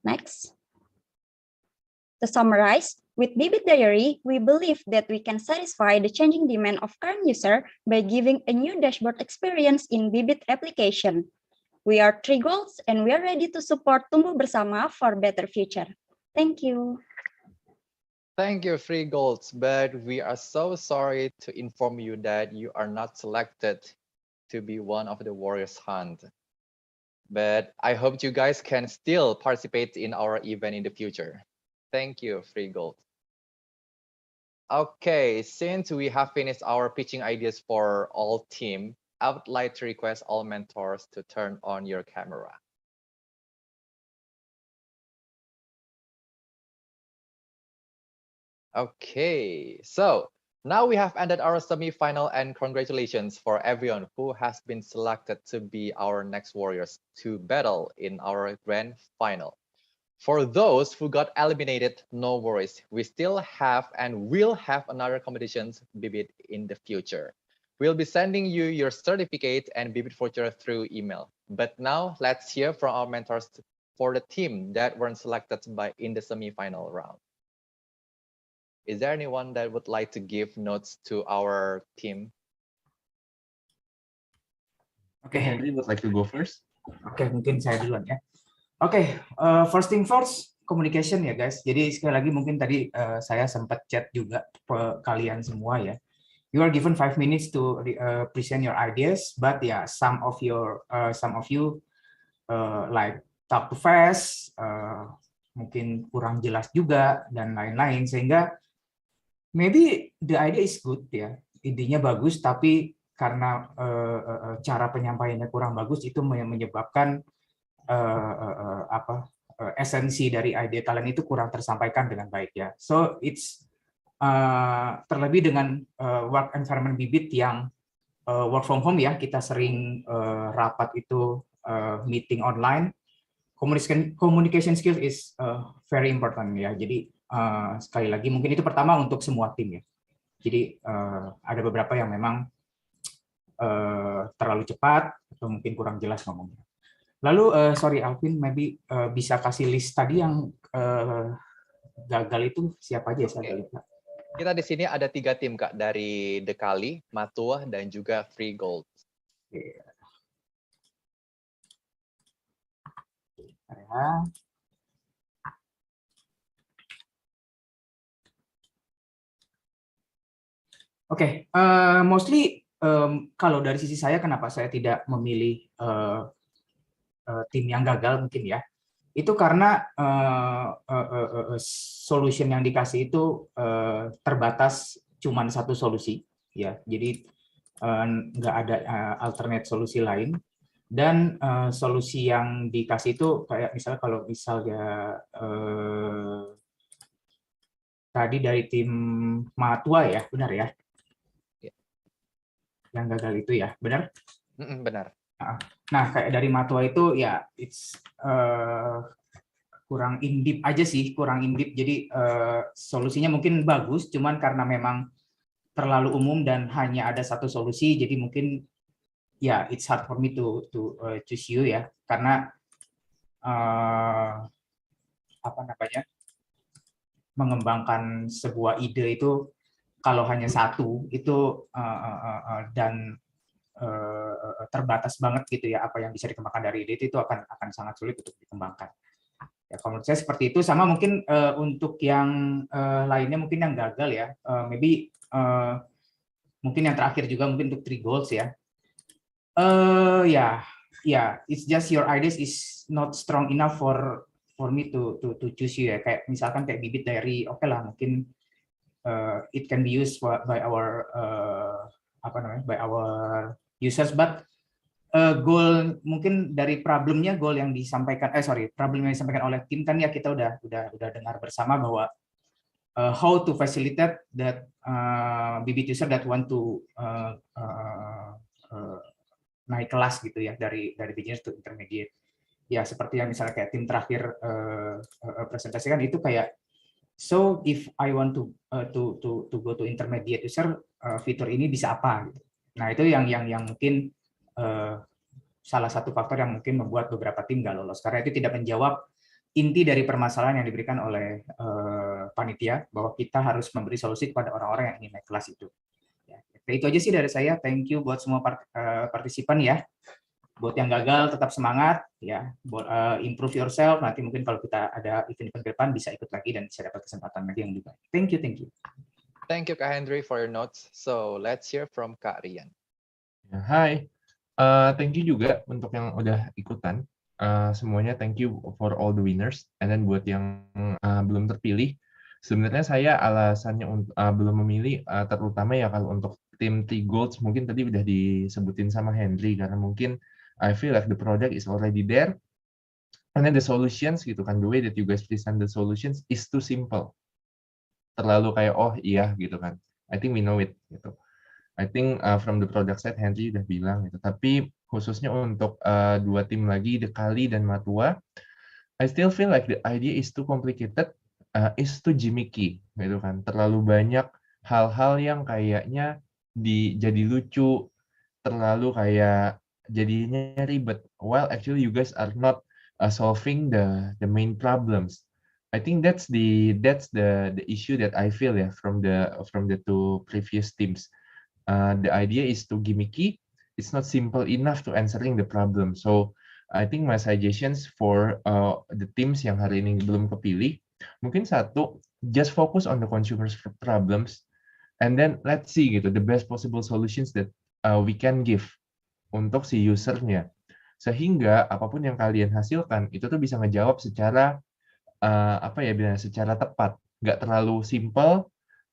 Next. To summarize, with Bibit Diary, we believe that we can satisfy the changing demand of current user by giving a new dashboard experience in Bibit application. We are 3 goals and we are ready to support Tumbuh Bersama for better future. Thank you. Thank you, 3 golds, but we are so sorry to inform you that you are not selected to be one of the Warriors Hunt. But I hope you guys can still participate in our event in the future. Thank you, 3 golds. Okay, since we have finished our pitching ideas for all team, I would like to request all mentors to turn on your camera. Okay, so now we have ended our semi-final, and congratulations for everyone who has been selected to be our next warriors to battle in our grand final. For those who got eliminated, no worries. We still have and will have another competitions Bibit in the future. We'll be sending you your certificate and Bibit voucher through email. But now let's hear from our mentors for the team that weren't selected in the semi-final round. Is there anyone that would like to give notes to our team? Okay, Henry would like to go first. Oke, mungkin saya duluan ya. Oke, first thing first, communication ya guys. Jadi sekali lagi mungkin tadi saya sempat chat juga ke kalian semua ya. You are given 5 minutes to present your ideas, but yeah, some of you like talk too fast, mungkin kurang jelas juga dan lain-lain, sehingga maybe the idea is good ya, idenya bagus, tapi karena cara penyampaiannya kurang bagus itu menyebabkan esensi dari ide kalian itu kurang tersampaikan dengan baik ya. So it's terlebih dengan work environment Bibit yang work from home ya, kita sering rapat itu meeting online. Communication skills is very important ya. Jadi sekali lagi mungkin itu pertama untuk semua tim ya. Jadi ada beberapa yang memang terlalu cepat atau mungkin kurang jelas ngomongnya. Lalu sorry Alvin, maybe bisa kasih list tadi yang gagal itu siapa aja ya? Saya lupa. Kita di sini ada 3 tim Kak, dari Dekali, Matua, dan juga Free Gold. Oke, mostly kalau dari sisi saya kenapa saya tidak memilih tim yang gagal mungkin ya, itu karena solution yang dikasih itu terbatas cuman satu solusi ya, jadi nggak ada alternate solusi lain. Dan solusi yang dikasih itu kayak misalnya kalau misalnya tadi dari tim Matua ya, benar ya? Yang gagal itu ya, benar? Benar. Nah, kayak dari Matua itu ya, it's kurang in deep aja sih, kurang in deep. Jadi solusinya mungkin bagus, cuman karena memang terlalu umum dan hanya ada satu solusi, jadi mungkin ya it's hard for me to choose you ya, karena apa namanya, mengembangkan sebuah ide itu kalau hanya satu itu dan terbatas banget gitu ya, apa yang bisa dikembangkan dari ide itu akan sangat sulit untuk dikembangkan. Ya, kalau menurut saya seperti itu. Sama mungkin untuk yang lainnya mungkin yang gagal ya, maybe mungkin yang terakhir juga mungkin untuk 3 goals ya. It's just your ideas is not strong enough for me to choose you ya. Kayak misalkan kayak Bibit dari oke lah, mungkin it can be used by our by our users, but goal mungkin dari problem yang disampaikan oleh tim kan ya, kita udah dengar bersama bahwa how to facilitate that Bibit user that want to naik kelas gitu ya, dari beginner to intermediate. Ya seperti yang misalnya kayak tim terakhir presentasikan itu kayak, so if I want to go to intermediate user, fitur ini bisa apa gitu. Nah, itu yang mungkin salah satu faktor yang mungkin membuat beberapa tim nggak lolos, karena itu tidak menjawab inti dari permasalahan yang diberikan oleh panitia, bahwa kita harus memberi solusi kepada orang-orang yang ingin naik kelas itu. Ya, itu aja sih dari saya. Thank you buat semua partisipan ya. Buat yang gagal tetap semangat ya, improve yourself. Nanti mungkin kalau kita ada event ke depan bisa ikut lagi dan bisa dapat kesempatan lagi yang lebih baik. Thank you. Thank you Kak Hendry for your notes. So let's hear from Kak Rian. Hai, thank you juga untuk yang udah ikutan. Semuanya thank you for all the winners. And then buat yang belum terpilih, sebenarnya saya alasannya belum memilih terutama ya kalau untuk tim 3 Golds mungkin tadi udah disebutin sama Hendry, karena mungkin I feel like the product is already there, and then the solutions gitu kan, the way that you guys present the solutions is too simple, terlalu kayak oh iya gitu kan, I think we know it gitu. I think from the product side Henry udah bilang gitu, tapi khususnya untuk 2 tim lagi, Dekali dan Matua, I still feel like the idea is too complicated, is too gimmicky gitu kan, terlalu banyak hal-hal yang kayaknya jadi lucu, terlalu kayak jadinya ribet, while actually you guys are not solving the main problems. I think that's the issue that I feel ya from the 2 previous teams. The idea is too gimmicky. It's not simple enough to answering the problem. So I think my suggestions for the teams yang hari ini belum kepilih, mungkin satu, just focus on the consumer's problems, and then let's see gitu the best possible solutions that we can give untuk si usernya, sehingga apapun yang kalian hasilkan itu tuh bisa ngejawab secara secara tepat, nggak terlalu simple,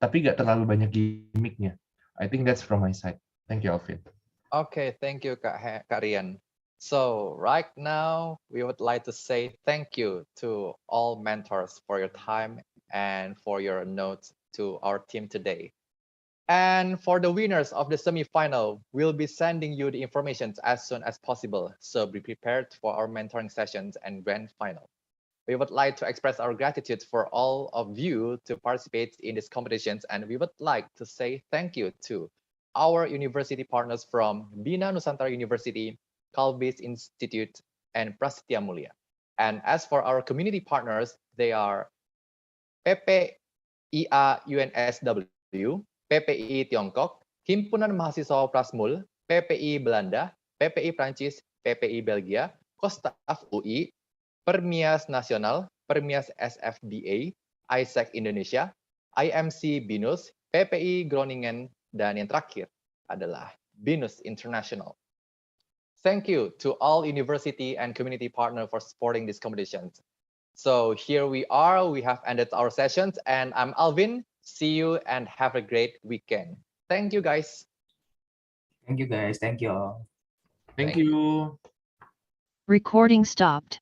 tapi nggak terlalu banyak gimmicknya. I think that's from my side. Thank you, Alvin. Okay, thank you, Kak Rian. So right now, we would like to say thank you to all mentors for your time and for your notes to our team today. And for the winners of the semifinal, we'll be sending you the information as soon as possible. So be prepared for our mentoring sessions and grand final. We would like to express our gratitude for all of you to participate in these competitions. And we would like to say thank you to our university partners from Bina Nusantara University, Kalbis Institute, and Prasetya Mulia. And as for our community partners, they are PPIA UNSW, PPI Tiongkok, Himpunan Mahasiswa Prasmul, PPI Belanda, PPI Prancis, PPI Belgia, Kostaf UI, Permias Nasional, Permias SFDA, ISEC Indonesia, IMC BINUS, PPI Groningen, dan yang terakhir adalah BINUS International. Thank you to all university and community partners for supporting these competitions. So here we are, we have ended our sessions, and I'm Alvin. See you and have a great weekend. Thank you, guys. Thank you, guys. Thank you all. Thank you. Recording stopped.